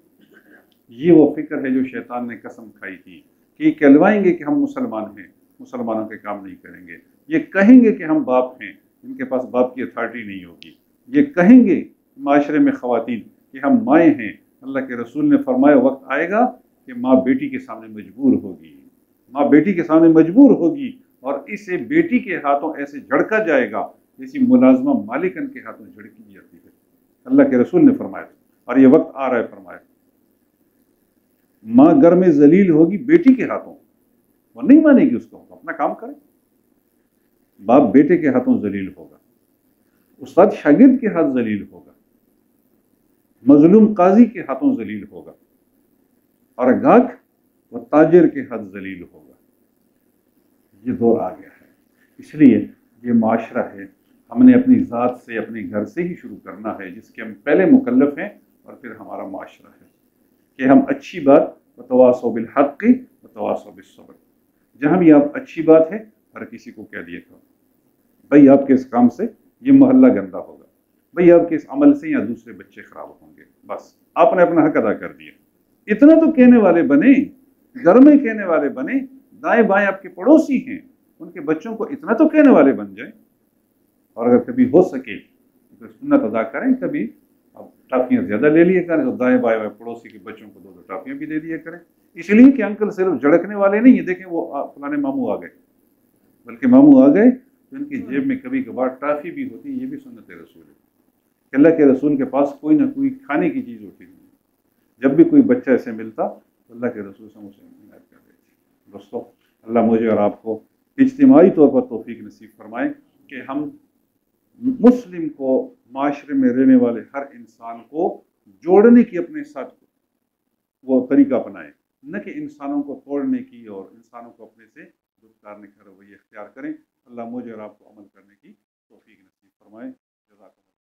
یہ وہ فکر ہے جو شیطان نے قسم کھائی تھی کہ یہ کہلوائیں گے کہ ہم مسلمان ہیں، مسلمانوں کے کام نہیں کریں گے، یہ کہیں گے کہ ہم باپ ہیں، ان کے پاس باپ کی اتھارٹی نہیں ہوگی، یہ کہیں گے معاشرے میں خواتین کہ ہم مائیں ہیں، اللہ کے رسول نے فرمایا وقت آئے گا کہ ماں بیٹی کے سامنے مجبور ہوگی، ماں بیٹی کے سامنے مجبور ہوگی، اور اسے بیٹی کے ہاتھوں ایسے جھڑکا جائے گا جیسی ملازمہ مالکن کے ہاتھوں جھڑکی جاتی ہے، اللہ کے رسول نے فرمایا، اور یہ وقت آ رہا ہے۔ فرمایا ماں گھر میں ذلیل ہوگی بیٹی کے ہاتھوں، وہ نہیں مانے گی اس کو، اپنا کام کرے۔ باپ بیٹے کے ہاتھوں ذلیل ہوگا، استاد شاگرد کے ہاتھ ذلیل ہوگا، مظلوم قاضی کے ہاتھوں ذلیل ہوگا، اور گاہک و تاجر کے ہاتھ ذلیل ہوگا۔ یہ دور آ گیا ہے، اس لیے یہ معاشرہ ہے، ہم نے اپنی ذات سے، اپنے گھر سے ہی شروع کرنا ہے، جس کے ہم پہلے مکلف ہیں، اور پھر ہمارا معاشرہ ہے کہ ہم اچھی بات وتواصوا بالحق وتواصوا بالصبر، جہاں بھی آپ اچھی بات ہے ہر کسی کو کہہ دیے کرو، بھائی آپ کے اس کام سے یہ محلہ گندہ ہوگا، بھائی آپ کے اس عمل سے یا دوسرے بچے خراب ہوں گے، بس آپ نے اپنا حق ادا کر دیا۔ اتنا تو کہنے والے بنے، گھر میں کہنے والے بنے، دائیں بائیں آپ کے پڑوسی ہیں ان کے بچوں کو اتنا تو کہنے والے بن جائیں، اور اگر کبھی ہو سکے تو سنت ادا کریں، کبھی اب ٹافیاں زیادہ لے لیے کریں، تو دائیں بائیں پڑوسی کے بچوں کو 2 ٹافیاں بھی دے دیا کریں، اس لیے کہ انکل صرف جھڑکنے والے نہیں ہیں، دیکھیں وہ فلانے ماموں آ گئے، بلکہ ماموں آ گئے تو ان کی جیب میں کبھی کبھار ٹافی بھی ہوتی ہے، یہ بھی سنت رسول ہے کہ اللہ کے رسول کے پاس کوئی نہ کوئی کھانے کی چیز ہوتی ہے، جب بھی کوئی بچہ ایسے ملتا تو اللہ کے رسول سے اسے عنایت کر دیتے۔ دوستو، اللہ مجھے اور آپ کو اجتماعی طور پر توفیق نصیب فرمائے کہ ہم مسلم کو، معاشرے میں رہنے والے ہر انسان کو جوڑنے کی اپنے ساتھ وہ طریقہ اپنائیں، نہ کہ انسانوں کو توڑنے کی اور انسانوں کو اپنے سے دور کا رویہ اختیار کریں۔ اللہ مجھے اور آپ کو عمل کرنے کی توفیق نصیب فرمائے۔ جزاک اللہ۔